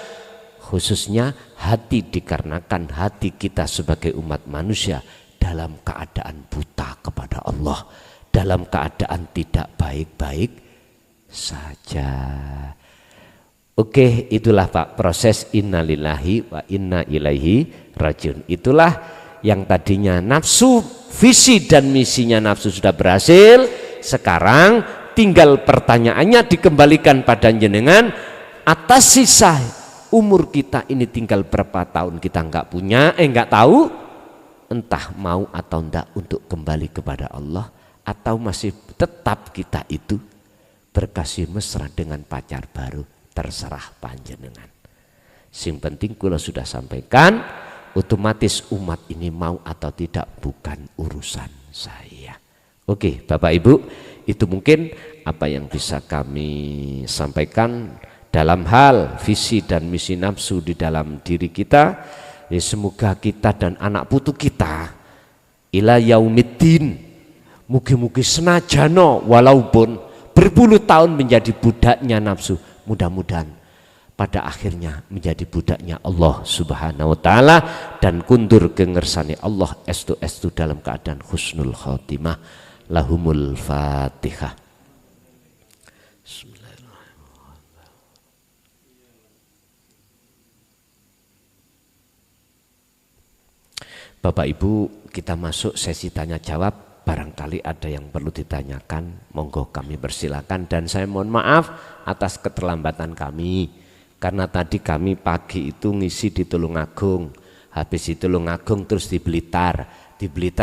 khususnya hati, dikarenakan hati kita sebagai umat manusia dalam keadaan buta kepada Allah, dalam keadaan tidak baik-baik saja. Oke, itulah Pak proses innalillahi wa inna ilaihi rajiun. Itulah yang tadinya nafsu, visi dan misinya nafsu sudah berhasil. Sekarang tinggal pertanyaannya dikembalikan pada jenengan, atas sisa umur kita ini tinggal berapa tahun kita nggak tahu, entah mau atau enggak untuk kembali kepada Allah, atau masih tetap kita itu berkasih mesra dengan pacar baru. Terserah panjenengan. Sing penting kula sudah sampaikan, otomatis umat ini mau atau tidak bukan urusan saya. Oke, Bapak Ibu, itu mungkin apa yang bisa kami sampaikan dalam hal visi dan misi nafsu di dalam diri kita. Ya, semoga kita dan anak putu kita ila yaumiddin, mugi-mugi senajano walaupun berpuluh tahun menjadi budaknya nafsu, mudah-mudahan pada akhirnya menjadi budaknya Allah Subhanahu wa ta'ala dan kundur ke ngersani Allah estu dalam keadaan husnul khotimah. Lahumul Fatihah. Bapak Ibu, kita masuk sesi tanya jawab. Barangkali ada yang perlu ditanyakan, monggo kami persilakan, dan saya mohon maaf atas keterlambatan kami karena tadi kami pagi itu ngisi di Tulungagung, habis di Tulungagung terus di Blitar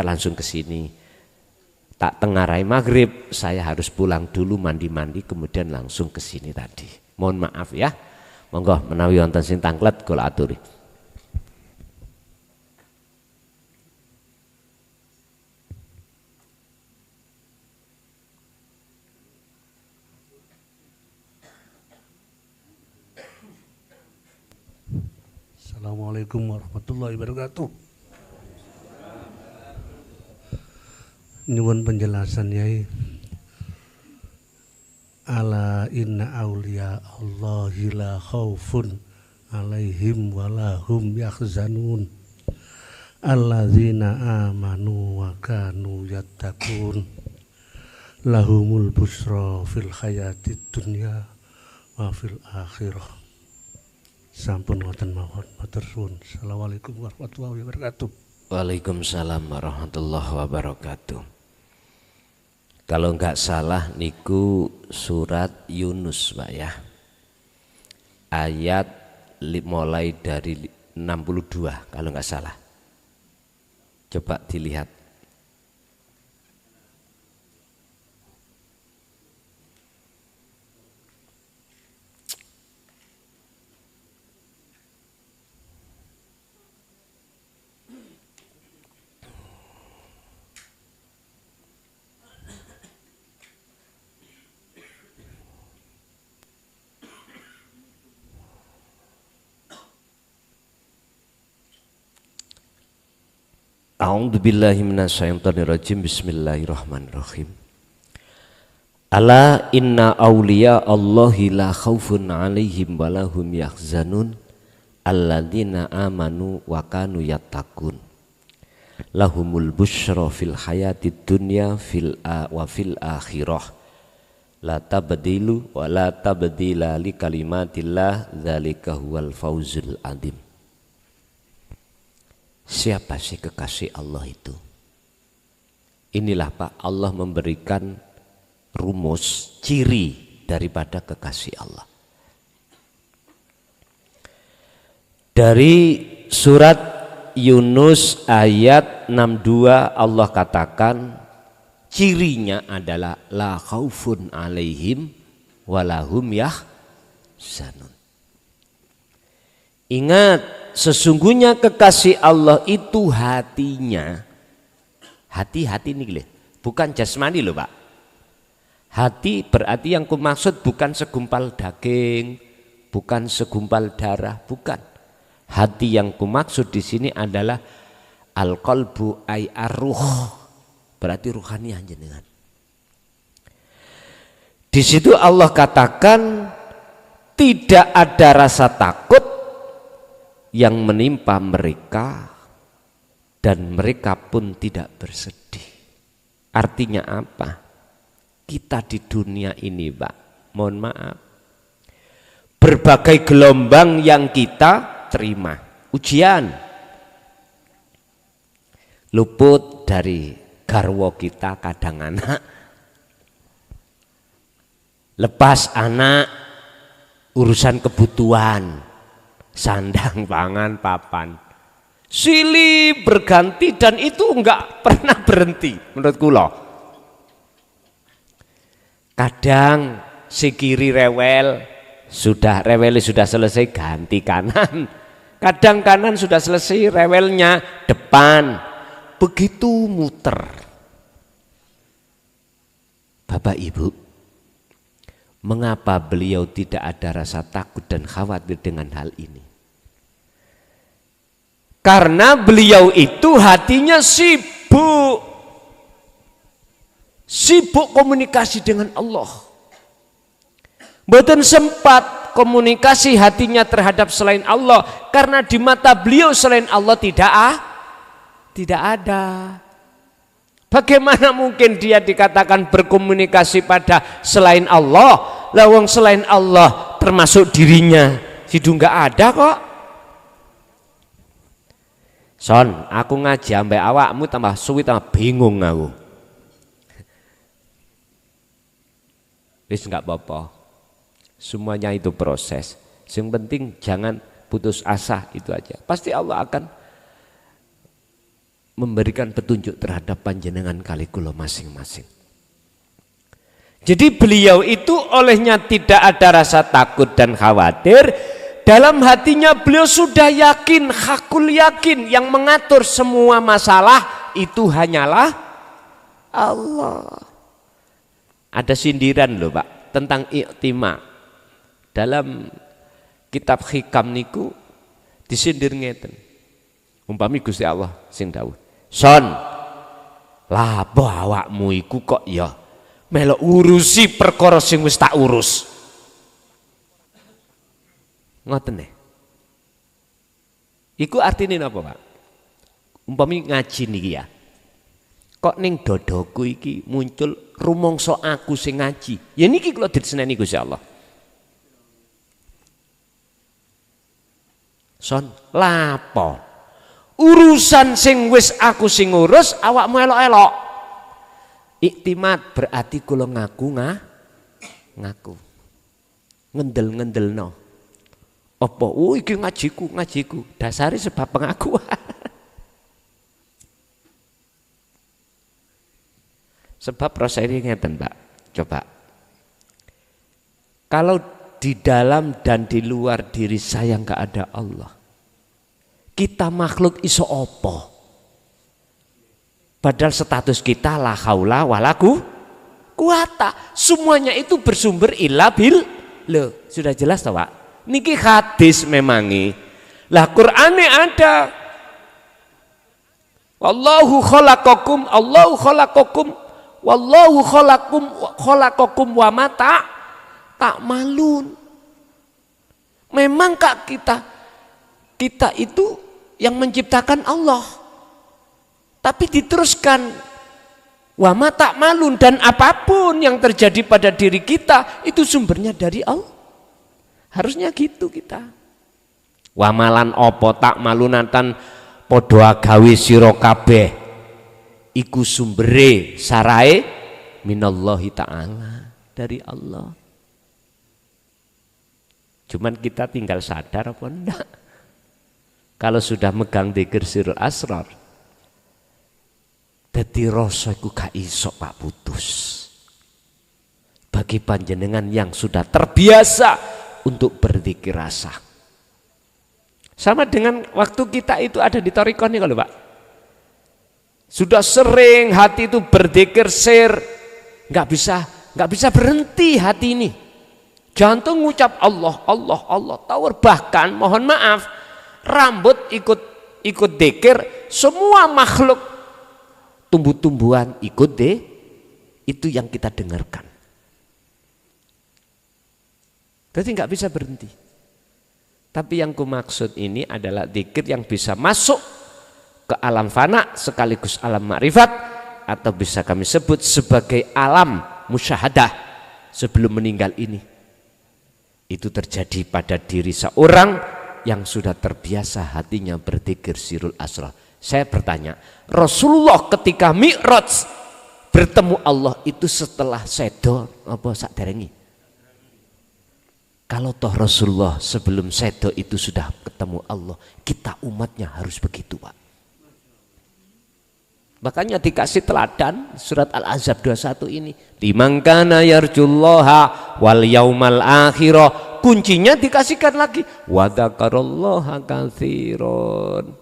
langsung ke sini. Tak tengarai maghrib saya harus pulang dulu mandi-mandi kemudian langsung ke sini tadi. Mohon maaf ya. Monggo menawi wonten sing tanglet kula aturi. Assalamualaikum warahmatullahi wabarakatuh. Nyuwun penjelasan Yai. Ala inna auliya Allahi la khaufun alaihim walahum yahzanun alladzina amanu wa kanu yattaqun lahumul busra fil hayatid dunya wa fil akhirah. Sampun wonten mawon, matur suwun. Assalamualaikum warahmatullahi wabarakatuh. Waalaikumsalam warahmatullahi wabarakatuh. Kalau enggak salah niku surat Yunus, Pak ya. Ayat mulai dari 62 kalau enggak salah. Coba dilihat. A'udzubillahi minasyaitonirrajim. Bismillahirrahmanirrahim. Ala inna awliya Allahi la khaufun alaihim walahum yahzanun alladzina amanu wa kanu yattaqun lahumul busyra fil hayatid dunya wa fil akhirah La tabdilu wa la tabdila li kalimatillah, dzalika huwal fauzul adzim. Siapa sih kekasih Allah itu? Inilah Pak, Allah memberikan rumus, ciri daripada kekasih Allah. Dari surat Yunus ayat 62 Allah katakan cirinya adalah la khaufun alaihim walahum yahzanun. Ingat, sesungguhnya kekasih Allah itu hatinya, hati ini bukan jasmani loh Pak. Hati berarti yang kumaksud bukan segumpal daging, bukan segumpal darah, bukan. Hati yang kumaksud di sini adalah al-qalbu ay ar-ruh, berarti ruhani jenengan. Di situ Allah katakan tidak ada rasa takut yang menimpa mereka dan mereka pun tidak bersedih. Artinya apa? Kita di dunia ini Pak, mohon maaf, berbagai gelombang yang kita terima, ujian, luput dari garwo kita kadang anak, lepas anak urusan kebutuhan, sandang, pangan, papan, silih berganti dan itu enggak pernah berhenti menurut kula. Kadang si kiri rewel, rewelnya sudah selesai ganti kanan. Kadang kanan sudah selesai rewelnya depan. Begitu muter. Bapak Ibu, mengapa beliau tidak ada rasa takut dan khawatir dengan hal ini? Karena beliau itu hatinya sibuk komunikasi dengan Allah. Mboten sempat komunikasi hatinya terhadap selain Allah, karena di mata beliau selain Allah tidak ada. Bagaimana mungkin dia dikatakan berkomunikasi pada selain Allah? Lawang selain Allah termasuk dirinya sidu nggak ada kok. Son, aku ngaji ambek awakmu tambah suwi tambah bingung aku. Wis nggak apa-apa. Semuanya itu proses. Yang penting jangan putus asa, itu aja. Pasti Allah akan memberikan petunjuk terhadap panjenengan kali kula masing-masing. Jadi beliau itu olehnya tidak ada rasa takut dan khawatir. Dalam hatinya beliau sudah yakin, hakul yakin, yang mengatur semua masalah itu hanyalah Allah. Ada sindiran loh Pak tentang iktima. Dalam kitab hikam niku disindir ngeten. Umpami Gusti Allah sing dawuh, "Son, lapo awakmu iku kok ya melok urusi perkara sing wis tak urus." Ngoten neh. Iku artine napa, Pak? Umpami ngaji niki ya. Kok ning dodoku iki muncul rumangsa aku sing ngaji. Ya niki kula diseneni Gusti Allah. Son, lapo urusan sing wis aku sing ngurus awakmu elok-elok. Iktimat berarti kula ngaku ngendel-ngendelno. Apa iki ngajiku dasari sebab pengakuan. Sebab proses ini ngeten Pak, coba. Kalau di dalam dan di luar diri saya nggak ada Allah, kita makhluk iso opo? Padahal status kita la haula wala quwata. Semuanya itu bersumber illa bil. Loh, sudah jelas toh Pak? Niki hadis memangi. Lah Qur'ane ada. Wallahu khalaqakum, Allahu khalaqakum, wallahu khalaqakum wa mata ta'malun. Memang Kak kita itu yang menciptakan Allah. Tapi diteruskan Wa ma ta'malun, dan apapun yang terjadi pada diri kita itu sumbernya dari Allah. Harusnya gitu kita. Wa malan apa ta'malunatan padha gawe sira kabeh iku sumbere sarae minallahi ta'ala, dari Allah. Cuman kita tinggal sadar apa enggak. Kalau sudah megang dzikir sirul asrar, dadi rasa iku gak iso Pak putus. Bagi panjenengan yang sudah terbiasa untuk berzikir rasa. Sama dengan waktu kita itu ada di thariqah nih kalau Pak. Sudah sering hati itu berzikir sir, nggak bisa berhenti hati ini. Jantung ngucap Allah, Allah, Allah. Tawar, bahkan mohon maaf, rambut ikut dzikir, semua makhluk tumbuh-tumbuhan ikut deh, itu yang kita dengarkan. Jadi nggak bisa berhenti. Tapi yang kumaksud ini adalah dzikir yang bisa masuk ke alam fana sekaligus alam ma'rifat, atau bisa kami sebut sebagai alam musyahadah sebelum meninggal ini. Itu terjadi pada diri seorang yang sudah terbiasa hatinya berzikir sirul asrar. Saya bertanya, Rasulullah ketika Mi'raj bertemu Allah itu setelah sedo apa saderenge? Kalau toh Rasulullah sebelum sedo itu sudah ketemu Allah, kita umatnya harus begitu Pak. Makanya dikasih teladan surat Al-Ahzab 21 ini. Liman kana yarjullaha wal yaumal akhirah. Kuncinya dikasihkan lagi. Wa dzakarallaha katsiran.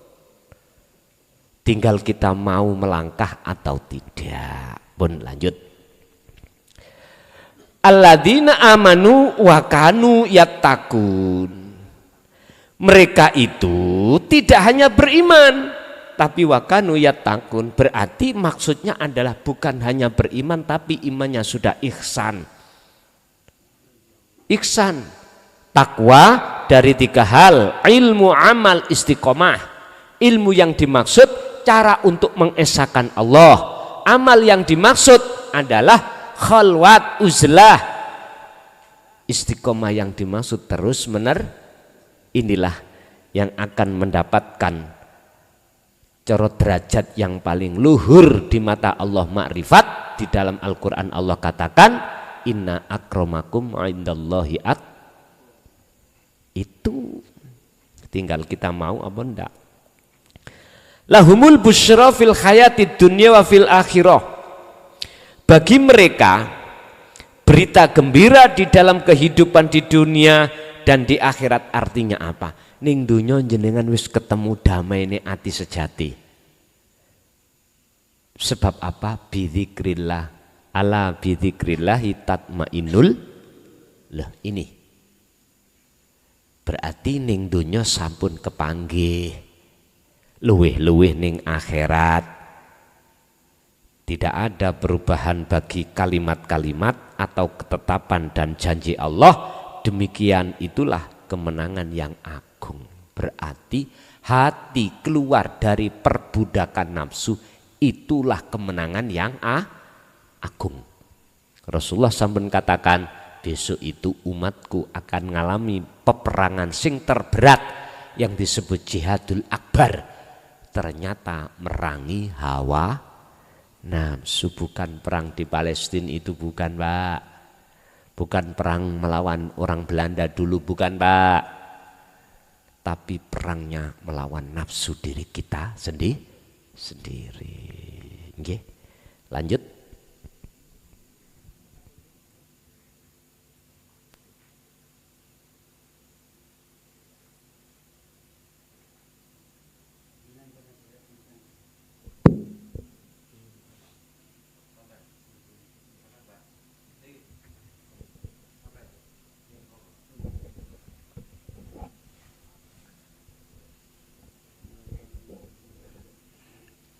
Tinggal kita mau melangkah atau tidak. Pun lanjut. Alladzina amanu wa kanu yattaqun. Mereka itu tidak hanya beriman, tapi wa kanu yattaqun, berarti maksudnya adalah bukan hanya beriman tapi imannya sudah ihsan. Ihsan, takwa dari 3 hal, ilmu, amal, istiqomah. Ilmu yang dimaksud cara untuk mengesahkan Allah. Amal yang dimaksud adalah khalwat, uzlah. Istiqomah yang dimaksud terus inilah yang akan mendapatkan corot derajat yang paling luhur di mata Allah ma'rifat. Di dalam Al-Quran Allah katakan inna akramakum indallahi itu tinggal kita mau apa enggak. Lahumul busyra fil hayatid dunya wa fil akhirah. Bagi mereka berita gembira di dalam kehidupan di dunia dan di akhirat. Artinya apa? Ning dunya jenengan wis ketemu damai ini ati sejati. Sebab apa? Bidzikrillah, ala bidzikrillahi tatmainnul. Loh ini berarti ning dunya sampun kepanggih, luwih-luwih ning akhirat. Tidak ada perubahan bagi kalimat-kalimat atau ketetapan dan janji Allah. Demikian itulah kemenangan yang agung. Berarti hati keluar dari perbudakan nafsu, itulah kemenangan yang agung. Rasulullah sampun katakan besok itu umatku akan mengalami peperangan sing terberat yang disebut jihadul akbar. Ternyata merangi hawa nafsu. Bukan perang di Palestina itu, bukan Pak. Bukan perang melawan orang Belanda dulu, bukan Pak. Tapi perangnya melawan nafsu diri kita sendiri. Nggih. Lanjut.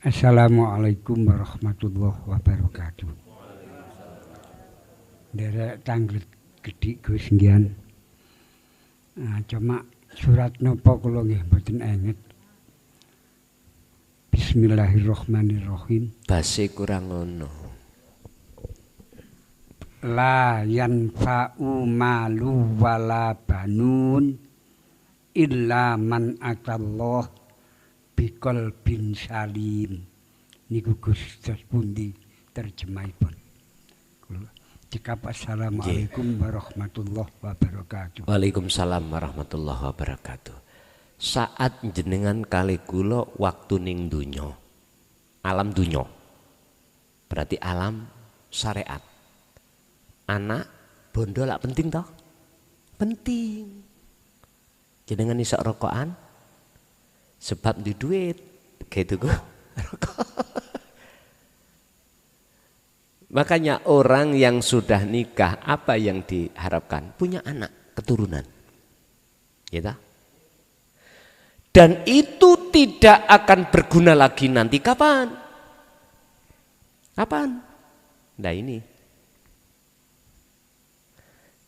Assalamualaikum warahmatullahi wabarakatuh. Derek tanglet gedhi Gus nggih. Cuma surat napa kula nggih mboten enget. Bismillahirrahmanirrahim. Base kurang ngono. la yanfa'u malu wala banun illa man atallah biqalbin salim. Niku Gusti pundi terjemahipun. Cekap assalamualaikum warahmatullahi wabarakatuh. Waalaikumsalam warahmatullahi wabarakatuh. Saat jenengan kali kula waktu ning dunya, alam dunya, berarti alam syariat. Anak bondo lak penting toh? Penting. Jenengan iso rokokan sebab di duit gitu kok. Makanya orang yang sudah nikah apa yang diharapkan? Punya anak, keturunan. Ya. Dan itu tidak akan berguna lagi nanti kapan? Kapan? Nah ini.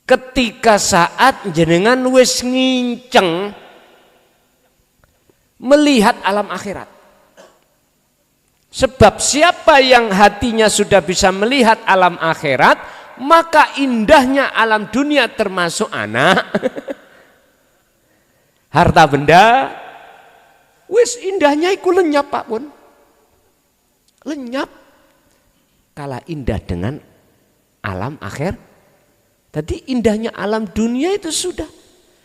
Ketika saat jenengan wis nginceng melihat alam akhirat. Sebab siapa yang hatinya sudah bisa melihat alam akhirat, maka indahnya alam dunia termasuk anak, harta benda, wis indahnya iku lenyap Pak Pun. Lenyap. Kalah indah dengan alam akhir. Tadi indahnya alam dunia itu sudah.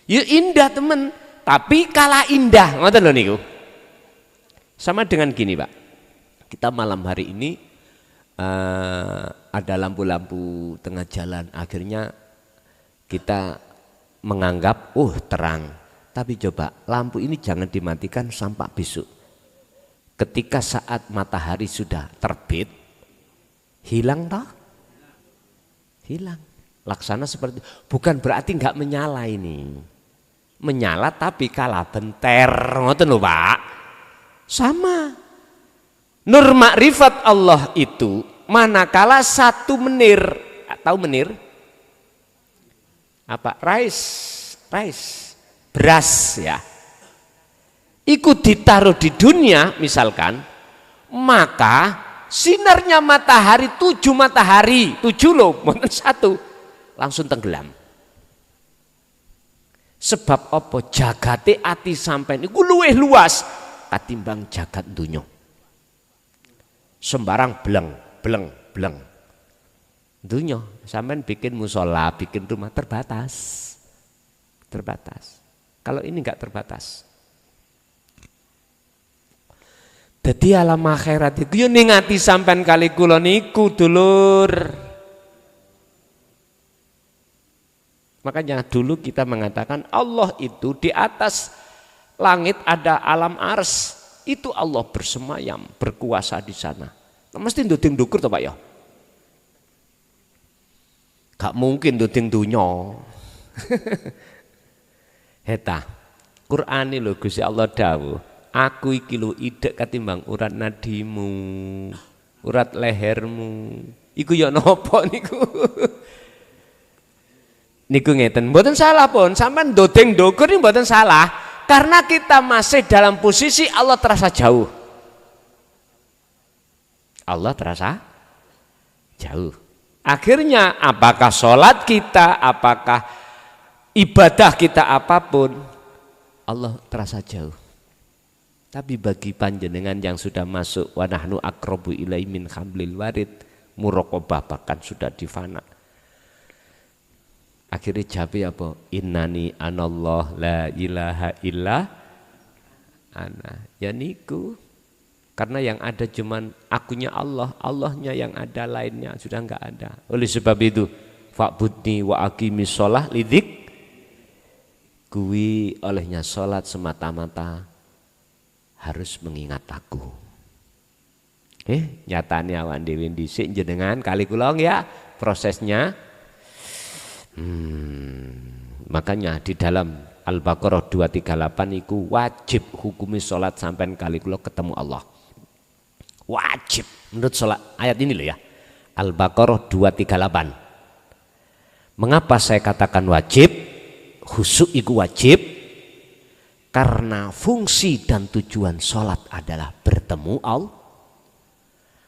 Ya indah teman, tapi kalah indah. Ngoten lho niku. Sama dengan gini Pak. Kita malam hari ini ada lampu-lampu tengah jalan. Akhirnya kita menganggap terang. Tapi coba lampu ini jangan dimatikan sampai besok. Ketika saat matahari sudah terbit, hilang toh? Hilang. Laksana seperti bukan berarti nggak menyala ini. Menyala tapi kalah benter. Ngoten lho Pak. Sama. Nur makrifat Allah itu manakala satu menir, tahu menir? Apa? Rice, beras ya. Ikut ditaruh di dunia misalkan, maka sinarnya matahari 7 matahari, 7 loh, bukan 1, langsung tenggelam. Sebab apa? Jagate ati sampean iku luwih luas katimbang jagat donya. Sembarang bleng. Dunia, sampean bikin musola, bikin rumah terbatas. Kalau ini enggak terbatas. Jadi alam akhirat itu yo ning ati sampean kali kula niku dulur. Makanya dulu kita mengatakan Allah itu di atas langit ada alam ars. Itu Allah bersemayam, berkuasa di sana. Nah, mesti nduding dukur toh Pak ya? Gak mungkin nduding dunya. Heta, Qur'an lho Gusti Allah dawuh, aku iki lho idek katimbang urat nadimu, urat lehermu. Iku ya napa niku? Niku ngeten, mboten salah pun, sampean nduding dukur ini mboten salah. Karena kita masih dalam posisi Allah terasa jauh. Allah terasa jauh. Akhirnya apakah sholat kita, apakah ibadah kita apapun, Allah terasa jauh. Tapi bagi panjenengan yang sudah masuk wa nahnu aqrabu ilaihi min hablil warid, muraqabah bahkan sudah difana. Akhirnya jawab apa? Innani anallah la ilaha illa ana. Ya niku. Karena yang ada cuman akunya Allah, Allahnya yang ada lainnya sudah enggak ada. Oleh sebab itu, fa'budni wa aqimis shalah lidzik. Kuwi olehnya salat semata-mata harus mengingat aku. Nyatane awan dhewe dhisik jenengan kali kula ya prosesnya. Makanya di dalam Al-Baqarah 238 itu wajib hukumi sholat sampai kali kula ketemu Allah. Wajib menurut sholat ayat ini loh ya. Al-Baqarah 238. Mengapa saya katakan wajib? Khusyuk itu wajib karena fungsi dan tujuan sholat adalah bertemu Allah.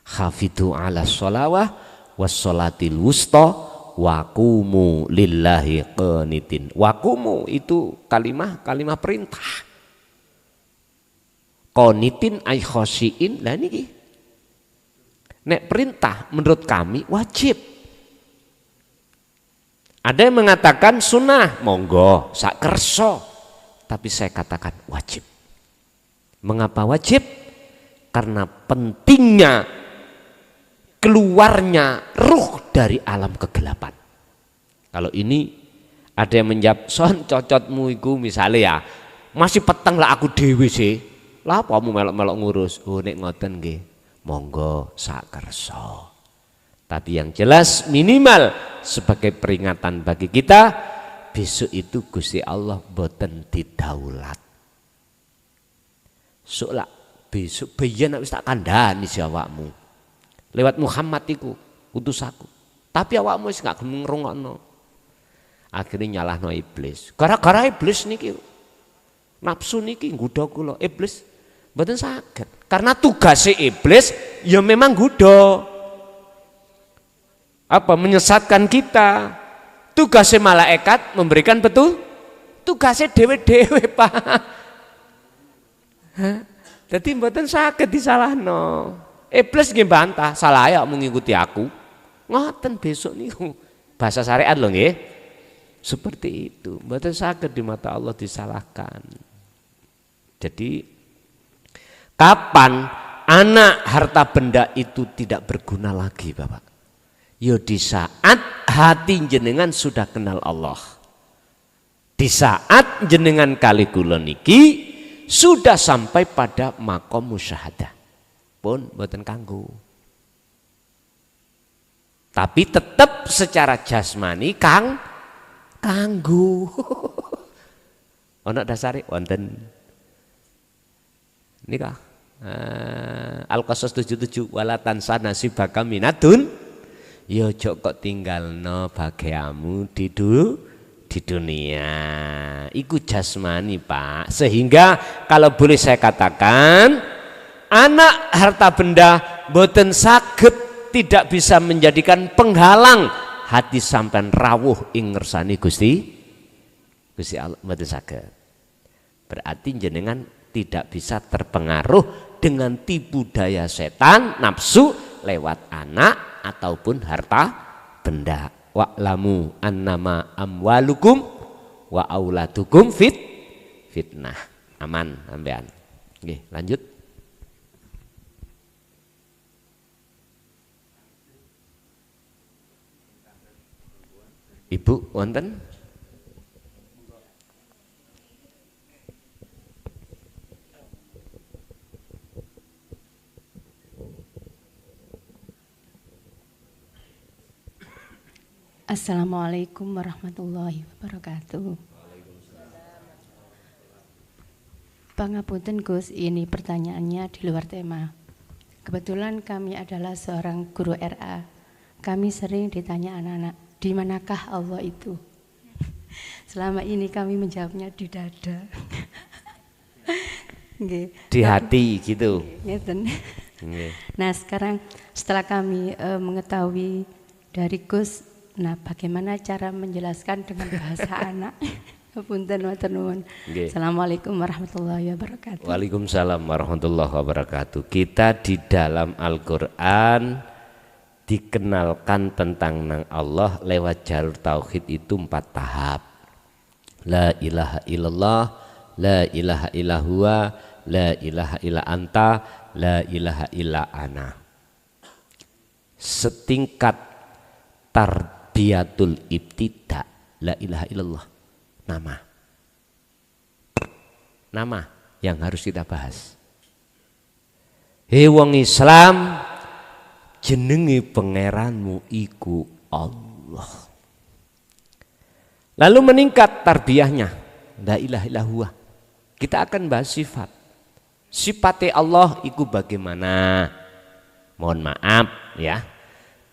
Hafidhu ala sholawah was sholatil wusta waqumu lillahi qanitin. Waqumu itu kalimat perintah. Qanitin ay khosyiin. Lah niki. Nek perintah menurut kami wajib. Ada yang mengatakan sunnah, monggo sak kerso. Tapi saya katakan wajib. Mengapa wajib? Karena pentingnya keluarnya ruh dari alam kegelapan. Kalau ini ada yang menjawab, son cocotmu iku misalnya ya, masih peteng lah aku dewi sih. Lah apa kamu melok-melok ngurus? Oh nek ngoten nggih. Monggo sak kersa. Tapi yang jelas minimal sebagai peringatan bagi kita, besok itu Gusti Allah boten didaulat. Soalnya besok bayan wis tak kandhani si awakmu. Lewat Muhammad iku utus aku. Tapi awakmu wis gak gelem ngrungokno. Akhirnya nyalahno iblis. Gara-gara iblis niki nafsu niki nggodha kula. Iblis mboten saged. Karena tugasnya iblis ya memang nggodha. Apa menyesatkan kita. Tugasnya malaikat memberikan betul. Tugasnya dewe-dewe, Pak. Jadi mboten saged disalahno. Iblis nggih bantah, salah ya mengikuti aku. Ngoten besok niku. Bahasa syariat lho nggih. Seperti itu. Mboten saged di mata Allah disalahkan. Jadi kapan anak harta benda itu tidak berguna lagi, Bapak? Ya di saat hati jenengan sudah kenal Allah. Di saat jenengan kali kula niki sudah sampai pada makom musyahadah. Pun mboten kanggo. Tapi tetap secara jasmani kanggo. Ana dasare wonten nikah. Al-Qasas 77 wala tansa nasibaka minadun. Ya ojo kok tinggalno bagiamu di dunia. Iku jasmani, Pak. Sehingga kalau boleh saya katakan, anak harta benda boten saged tidak bisa menjadikan penghalang hati sampean rawuh ing ngersani Gusti Allah, boten saged. Berarti jenengan tidak bisa terpengaruh dengan tipu daya setan nafsu lewat anak ataupun harta benda. Wa'lamu annama amwalukum wa auladukum fitnah. Aman sampean. Nggih, lanjut. Ibu wonten? Assalamualaikum warahmatullahi wabarakatuh. Pangapunten Gus, ini pertanyaannya di luar tema. Kebetulan kami adalah seorang guru RA. Kami sering ditanya anak-anak, di manakah Allah itu? Selama ini kami menjawabnya di dada. Di hati gitu. Nah sekarang setelah kami mengetahui dari Gus, nah, bagaimana cara menjelaskan dengan bahasa anak? Punten matur nuwun. Assalamualaikum warahmatullahi wabarakatuh. Waalaikumsalam warahmatullahi wabarakatuh. Kita di dalam Al-Qur'an dikenalkan tentang nang Allah lewat jalur tauhid itu 4 tahap. La ilaha illallah, la ilaha illa huwa, la ilaha illa anta, la ilaha illa ana. Setingkat tarbiyatul ibtida, la ilaha illallah, nama yang harus kita bahas. Hei wong Islam, jenenge pangeranmu iku Allah. Lalu meningkat tarbiyahnya, la ilaha illallah. Kita akan bahas sifat. Sifatnya Allah iku bagaimana? Mohon maaf ya.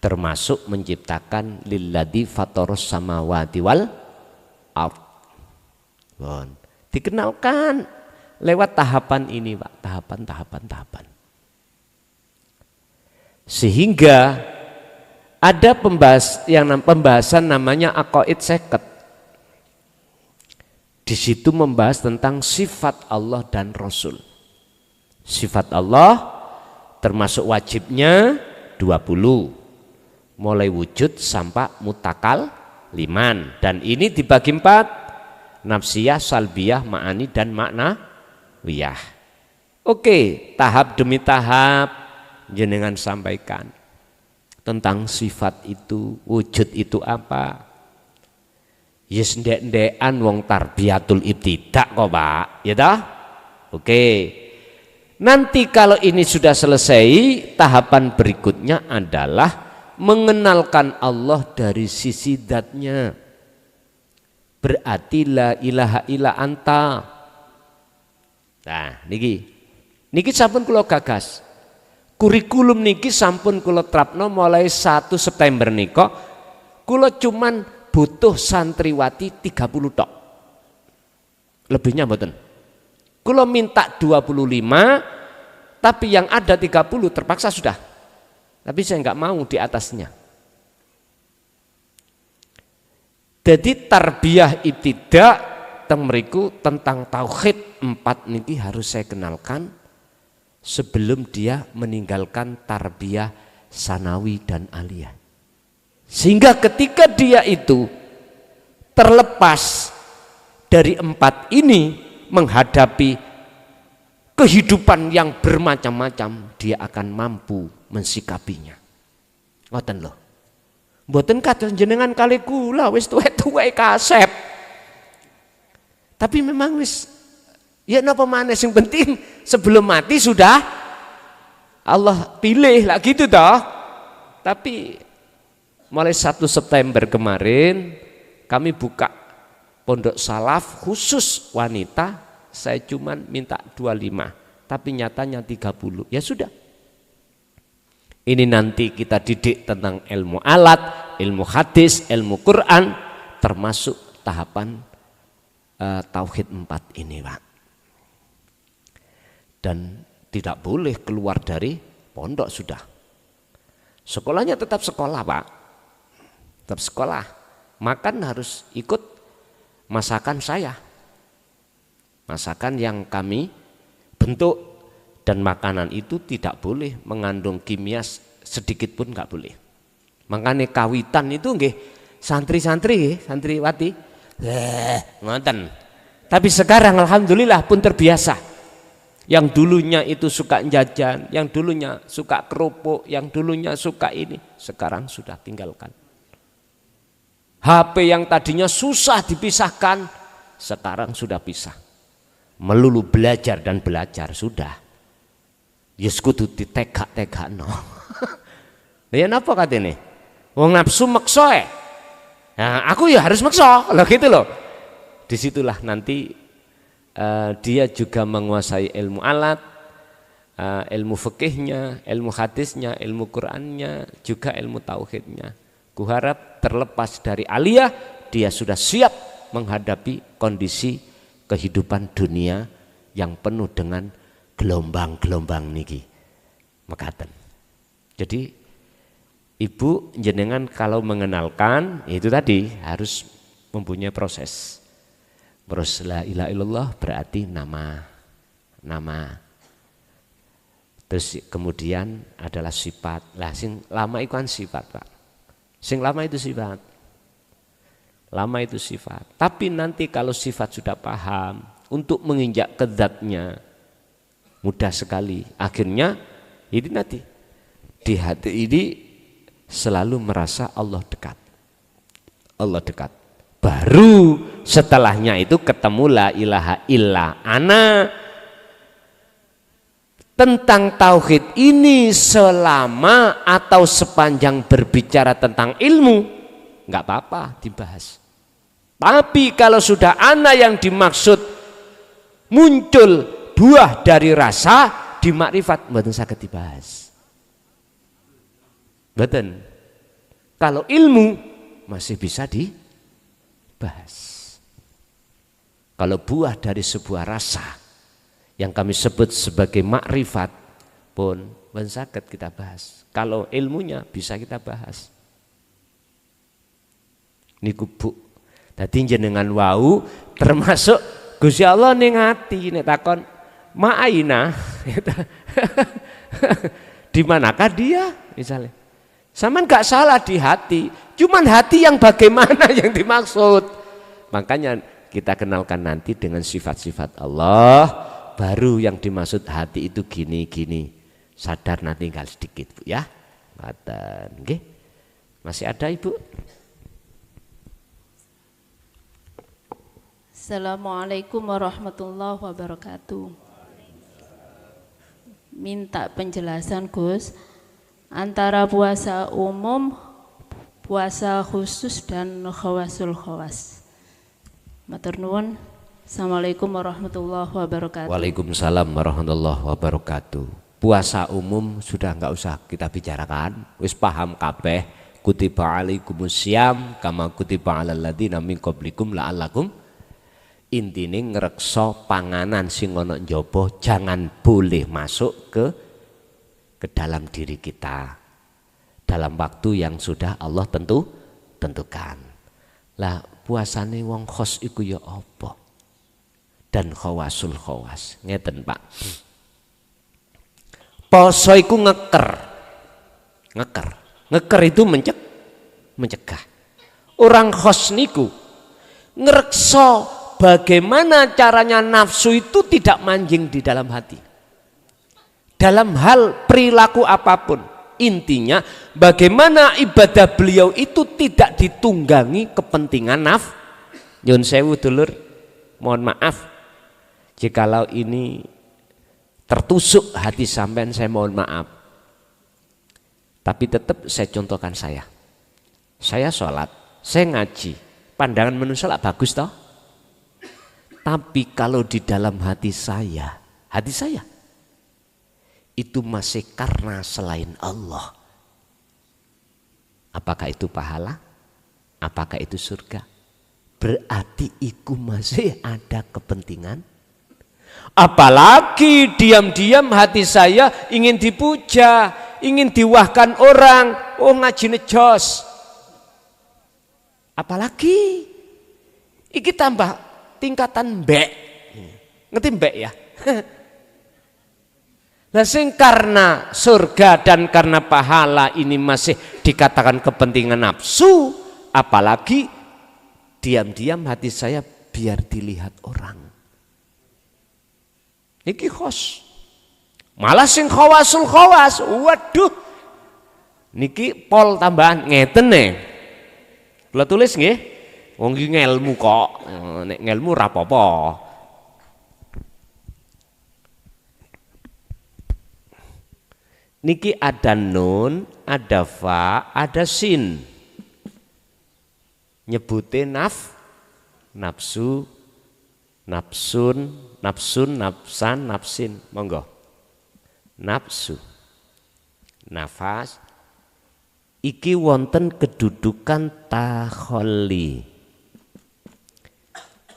Termasuk menciptakan lilladzi fataros samawati wal ard. Dikenalkan lewat tahapan ini, Pak, tahapan. Sehingga Ada pembahasan namanya aqaid 50. Di situ membahas tentang sifat Allah dan Rasul. Sifat Allah termasuk wajibnya 20. Mulai wujud sampai mutakal liman. Dan ini dibagi 4. Nafsiyah, salbiyah, ma'ani dan maknawiyah. Oke, tahap demi tahap jenengan sampaikan tentang sifat itu, wujud itu apa. Yes, ndek-ndekan wong tarbiyatul ibtidak kok Pak, ya toh? Oke. Nanti kalau ini sudah selesai, tahapan berikutnya adalah mengenalkan Allah dari sisi zatnya. Berarti la ilaha illa anta. Nah, niki sampun kula gagas. Kurikulum niki sampun kula terapno mulai 1 September nika. Kula cuman butuh santriwati 30 tok. Lebihnya mboten. Kula minta 25, tapi yang ada 30 terpaksa sudah. Tapi saya enggak mau di atasnya. Jadi tarbiyah ibtidak teng mriku tentang tauhid 4 niki harus saya kenalkan sebelum dia meninggalkan tarbiyah sanawi dan aliyah. Sehingga ketika dia itu terlepas dari 4 ini menghadapi kehidupan yang bermacam-macam, dia akan mampu mensikapinya. Ngoten lho. Mboten kados jenengan kali kula wis tuwek-tuwek kasep. Tapi memang wis ya napa maneh sing penting sebelum mati sudah Allah pilih lah gitu toh. Tapi mulai 1 September kemarin kami buka pondok salaf khusus wanita, saya cuman minta 25, tapi nyatanya 30. Ya sudah. Ini nanti kita didik tentang ilmu alat, ilmu hadis, ilmu Quran, termasuk tahapan tauhid 4 ini, Pak. Dan tidak boleh keluar dari pondok sudah. Sekolahnya tetap sekolah, Pak. Tetap sekolah. Makan harus ikut masakan saya. Masakan yang kami bentuk. Dan makanan itu tidak boleh mengandung kimia sedikit pun nggak boleh. Makanya kawitan itu nggih santri-santri, santriwati, ngoten. Tapi sekarang alhamdulillah pun terbiasa. Yang dulunya itu suka jajan, yang dulunya suka kerupuk, yang dulunya suka ini, sekarang sudah tinggalkan. HP yang tadinya susah dipisahkan, sekarang sudah pisah. Melulu belajar dan belajar sudah. Yes kudu ditegak-tegakno. Ya napa katene? Wong nafsu maksa e. Nah, aku ya harus maksa. Lah gitu loh. Disitulah nanti dia juga menguasai ilmu alat, ilmu fikihnya, ilmu hadisnya, ilmu Qur'annya, juga ilmu tauhidnya. Kuharap terlepas dari aliyah, dia sudah siap menghadapi kondisi kehidupan dunia yang penuh dengan gelombang-gelombang niki mekaten. Jadi ibu jenengan kalau mengenalkan itu tadi harus mempunyai proses. Terus la ilaha illallah berarti nama. Terus kemudian adalah sifat. Lah sing lama itu kan sifat, Pak. Sing lama itu sifat. Lama itu sifat. Tapi nanti kalau sifat sudah paham, untuk menginjak ke zatnya mudah sekali. Akhirnya ini nanti di hati ini selalu merasa Allah dekat. Allah dekat. Baru setelahnya itu ketemu la ilaha illa ana. Tentang tauhid ini selama atau sepanjang berbicara tentang ilmu enggak apa-apa dibahas. Tapi kalau sudah ana yang dimaksud muncul buah dari rasa di makrifat mboten saged dibahas. Mboten. Kalau ilmu masih bisa dibahas. Kalau buah dari sebuah rasa yang kami sebut sebagai makrifat pun mboten saged kita bahas. Kalau ilmunya bisa kita bahas. Niku Bu. Dadi jenengan wau termasuk Gusti Allah ning ati nek takon ma'aina. Di manakah dia misalnya. Saman gak salah di hati, cuman hati yang bagaimana yang dimaksud. Makanya kita kenalkan nanti dengan sifat-sifat Allah, baru yang dimaksud hati itu gini-gini. Sadar nanti tinggal sedikit Bu ya. Ngoten nggih. Masih ada Ibu? Assalamualaikum warahmatullahi wabarakatuh. Minta penjelasan Gus antara puasa umum, puasa khusus dan khawasul khawas. Matur nuwun. Assalamualaikum warahmatullahi wabarakatuh. Waalaikumsalam warahmatullahi wabarakatuh. Puasa umum sudah enggak usah kita bicarakan, wis paham kabeh. Kutiba alaikumusiyam kama kutiba alal ladzina min qablikum la'allakum. Intine ngreksa panganan sing ana njaba jangan boleh masuk ke dalam diri kita dalam waktu yang sudah Allah tentukan. Lah puasane wong khos iku ya apa? Dan khawasul khawas. Ngeten Pak. Poso iku ngeker. Ngeker itu mencegah. Orang khos niku ngreksa bagaimana caranya nafsu itu tidak manjing di dalam hati. Dalam hal perilaku apapun. Intinya bagaimana ibadah beliau itu tidak ditunggangi kepentingan Nyun sewu dulur, mohon maaf. Jikalau ini tertusuk hati sampean, saya mohon maaf. Tapi tetap saya contohkan saya. Saya sholat, saya ngaji. Pandangan manusia lah bagus toh. Tapi kalau di dalam hati saya itu masih karena selain Allah. Apakah itu pahala? Apakah itu surga? Berarti itu masih ada kepentingan. Apalagi diam-diam hati saya ingin dipuja, ingin diwahkan orang, oh ngaji nejos. Apalagi iki tambah tingkatan mbek. Ngerti mbek ya? Lah sing karena surga dan karena pahala ini masih dikatakan kepentingan nafsu, apalagi diam-diam hati saya biar dilihat orang. Iki khos. Malah sing khawasul khawas, waduh. Niki pol tambahan ngeten nih. Kula tulis nggih. Wong iki ngelmu kok, nek ngelmu ora apa-apa. Niki ada nun, ada fa, ada sin. Nyebutin nafsu, nafsun, nafsan, nafsin. Monggo. Nafsu, nafas. Iki wonten kedudukan takholli.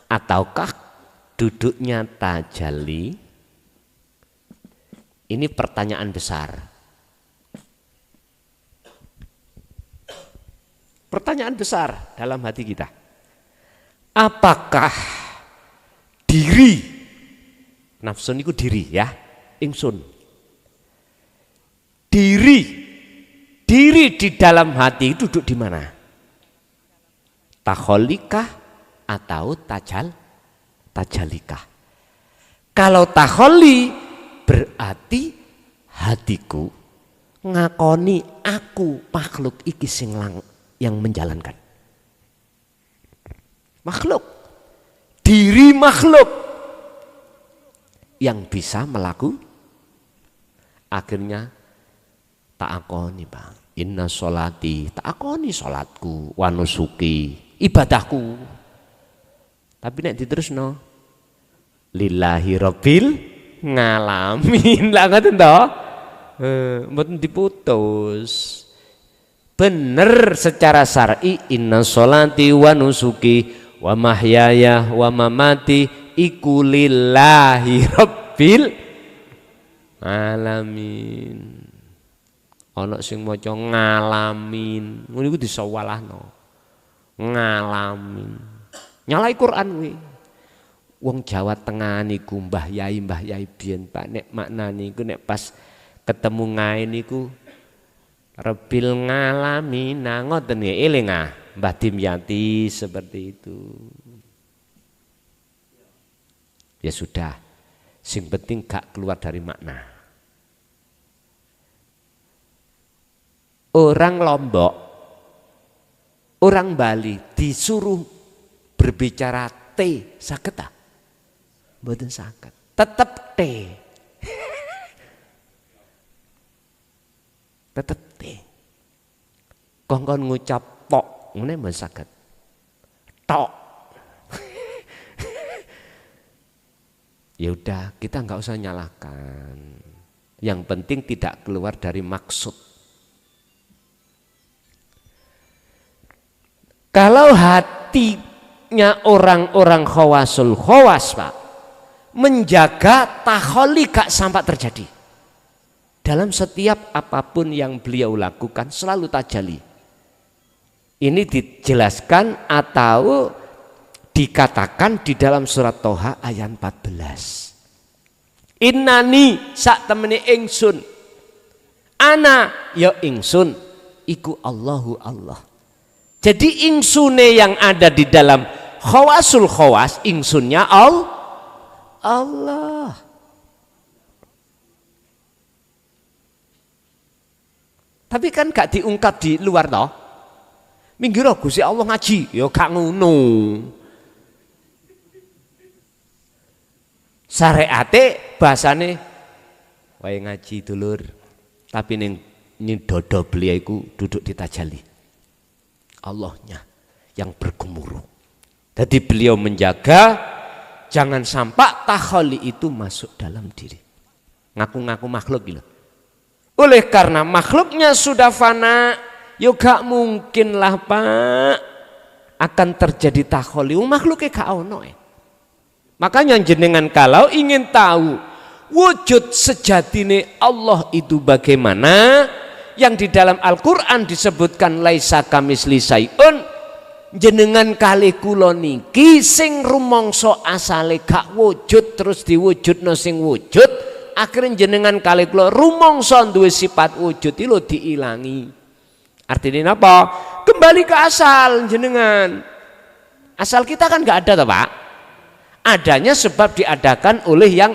Ataukah duduknya tajali? Ini pertanyaan besar. Pertanyaan besar dalam hati kita. Apakah diri, nafsun itu diri ya, ingsun. Diri di dalam hati duduk di mana? Takholikah? Atau tajalikah. Kalau taholi berarti hatiku ngakoni aku makhluk iki sing yang menjalankan. Makhluk, diri makhluk yang bisa melakukan. Akhirnya ta'akoni Bang. Inna sholati, ta'akoni sholatku, wanusuki, ibadahku. Tapi nek diterusno lillahi rabbil ngalamin lah ngoten to. Mboten diputus. Bener secara syar'i inna sholati wa nusuki wa mahyaya wa mamati iku lillahi rabbil alamin. Ana sing maca ngalamin, ngono iku disawalahno. Ngalamin. Nyalai Quran kuwi. Wong Jawa Tengah niku Mbah Yai biyen Pak nek maknane niku nek pas ketemu ngae niku rebil ngalamina ngoten nggih eling Mbah Dimyati seperti itu. Ya sudah, sing penting gak keluar dari makna. Orang Lombok, orang Bali disuruh berbicara T, saged ta? Mboten saged. Tetep T. Tetep T. Kongkon ngucap tok, ngene mboten saged. Tok. Ya udah, kita nggak usah nyalahkan. Yang penting tidak keluar dari maksud. Kalau hatinya orang-orang khawasul khawas, Pak, menjaga takholi gak sampai terjadi. Dalam setiap apapun yang beliau lakukan selalu tajali. Ini dijelaskan atau dikatakan di dalam surat Toha ayat 14. Innani sak temene ingsun. Ana ya ingsun iku Allahu Allah. Jadi insune yang ada di dalam khawasul khawas, insunnya Allah. Tapi kan gak diungkap di luar toh. Minggir Gusti Allah ngaji, ya gak ngono. Syariate bahasane wae ngaji dulur, tapi ning dodo beliau iku duduk di tajali. Allahnya yang bergemuruh. Jadi beliau menjaga jangan sampai takholi itu masuk dalam diri. Ngaku-ngaku makhluk gitu. Oleh karena makhluknya sudah fana, ya gak mungkin lah Pak akan terjadi takholi. Makhluknya gak ono. Makanya jenengan kalau ingin tahu wujud sejatine Allah itu bagaimana, yang di dalam Al-Quran disebutkan laisa kamisli syai'un, jenengan kali kula niki sing rumangsa asale gak wujud terus diwujudno sing wujud, akhirnya jenengan kali kula rumangsa duwe sifat wujud iki lho diilangi. Artinya apa? Kembali ke asal jenengan. Asal kita kan gak ada toh Pak. Adanya sebab diadakan oleh yang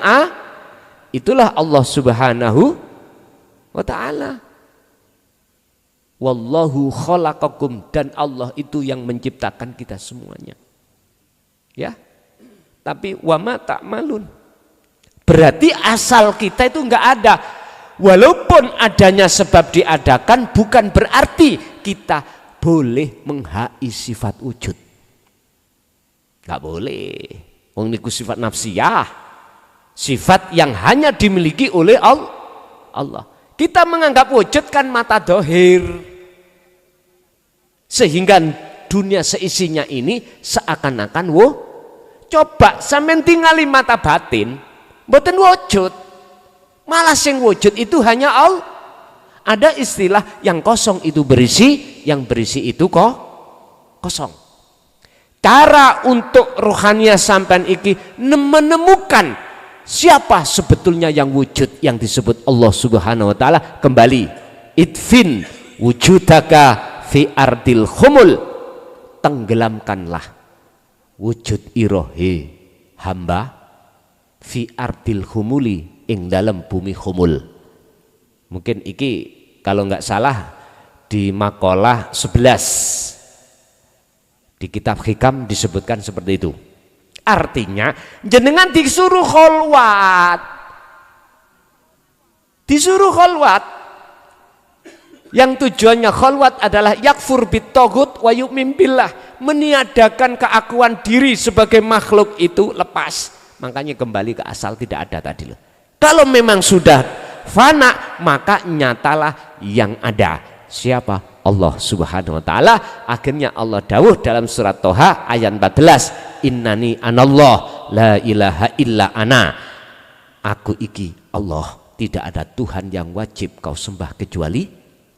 itulah Allah Subhanahu wa ta'ala. Wallahu khalaqakum, dan Allah itu yang menciptakan kita semuanya. Ya. Tapi wama ta'malun. Berarti asal kita itu enggak ada. Walaupun adanya sebab diadakan bukan berarti kita boleh menghai sifat wujud. Enggak boleh. Wong niku sifat nafsiyah. Sifat yang hanya dimiliki oleh Allah. Kita menganggap wujud kan mata dohir. Sehingga dunia seisinya ini seakan-akan coba sampean tingali mata batin mboten wujud. Malah sing wujud itu hanya Allah. Ada istilah yang kosong itu berisi, yang berisi itu kosong. Cara untuk rohania sampean iki menemukan siapa sebetulnya yang wujud yang disebut Allah Subhanahu wa ta'ala, kembali idfin wujudaka fi ardil khumul, tenggelamkanlah wujud irohe hamba fi ardil khumuli, ing dalam bumi khumul. Mungkin iki kalau nggak salah di makalah 11 di kitab Hikam disebutkan seperti itu. Artinya jenengan disuruh kholwat, yang tujuannya kholwat adalah yakfur bitogut wa yu'min billah, meniadakan keakuan diri sebagai makhluk itu lepas. Makanya kembali ke asal, tidak ada tadi loh. Kalau memang sudah fana maka nyatalah yang ada. Siapa? Allah Subhanahu wa ta'ala. Akhirnya Allah dawuh dalam surat Toha ayat 14, innani anallah la ilaha illa ana, aku iki Allah, tidak ada Tuhan yang wajib kau sembah kecuali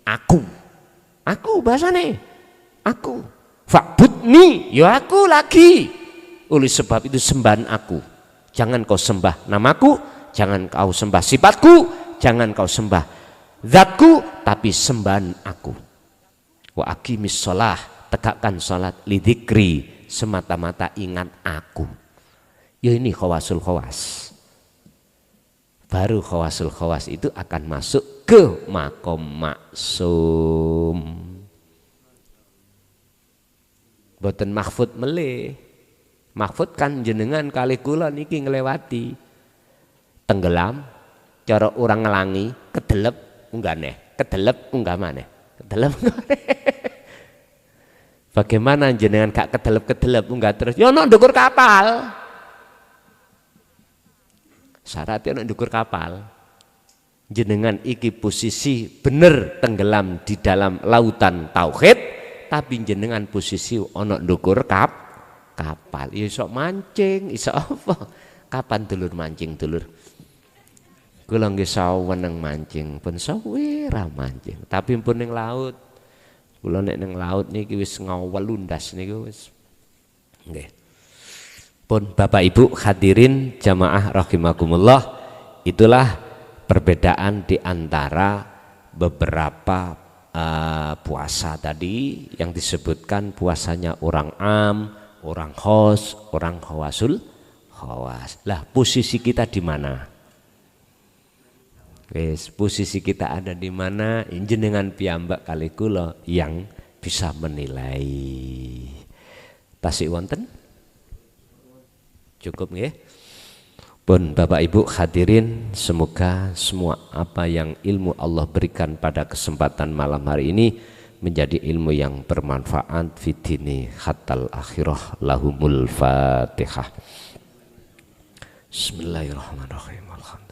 aku bahasane aku. Fa'budni, ya aku lagi. Oleh sebab itu sembahan aku. Jangan kau sembah namaku, jangan kau sembah sifatku, jangan kau sembah zatku, tapi sembahan aku. Wa aqimis shalah, tegakkan salat lidzikri, semata-mata ingat aku. Ya ini khawasul khawas. Baru khawasul khawas itu akan masuk ke makom maksum. Boten mahfud melih. Mahfud kan jenengan kali kula niki ngelewati. Tenggelam, cara orang ngelangi, kedelep unggah neh, kedelep unggah maneh. Kedelep. Bagaimana jenengan gak kedelep-kedelep unggah terus? Ya ono ndukur kapal. Syaratnya ono ndukur kapal. Jenengan iki posisi bener tenggelam di dalam lautan tauhid, tapi jenengan posisi ono ndukur kapal. Ya iso mancing, iso apa? Kapan dulur mancing dulur? Kula nggih saweneng mancing, pun sawira mancing, tapi pun ning laut. Kula nek ning laut niki wis ngawelundas niku wis. Nggih. Pun Bapak Ibu hadirin jamaah rahimakumullah, itulah perbedaan di antara beberapa puasa tadi yang disebutkan puasanya orang am, orang khos, orang khawasul khawas. Lah posisi kita di mana? Wes, posisi kita ada di mana? Jenengan piyambak kali kula yang bisa menilai. Tasik wonten? Cukup nggih? Pun Bapak Ibu hadirin, semoga semua apa yang ilmu Allah berikan pada kesempatan malam hari ini menjadi ilmu yang bermanfaat fitini hatal akhirah. Lahumul Fatihah. Bismillahirrahmanirrahim. Alhamdulillah.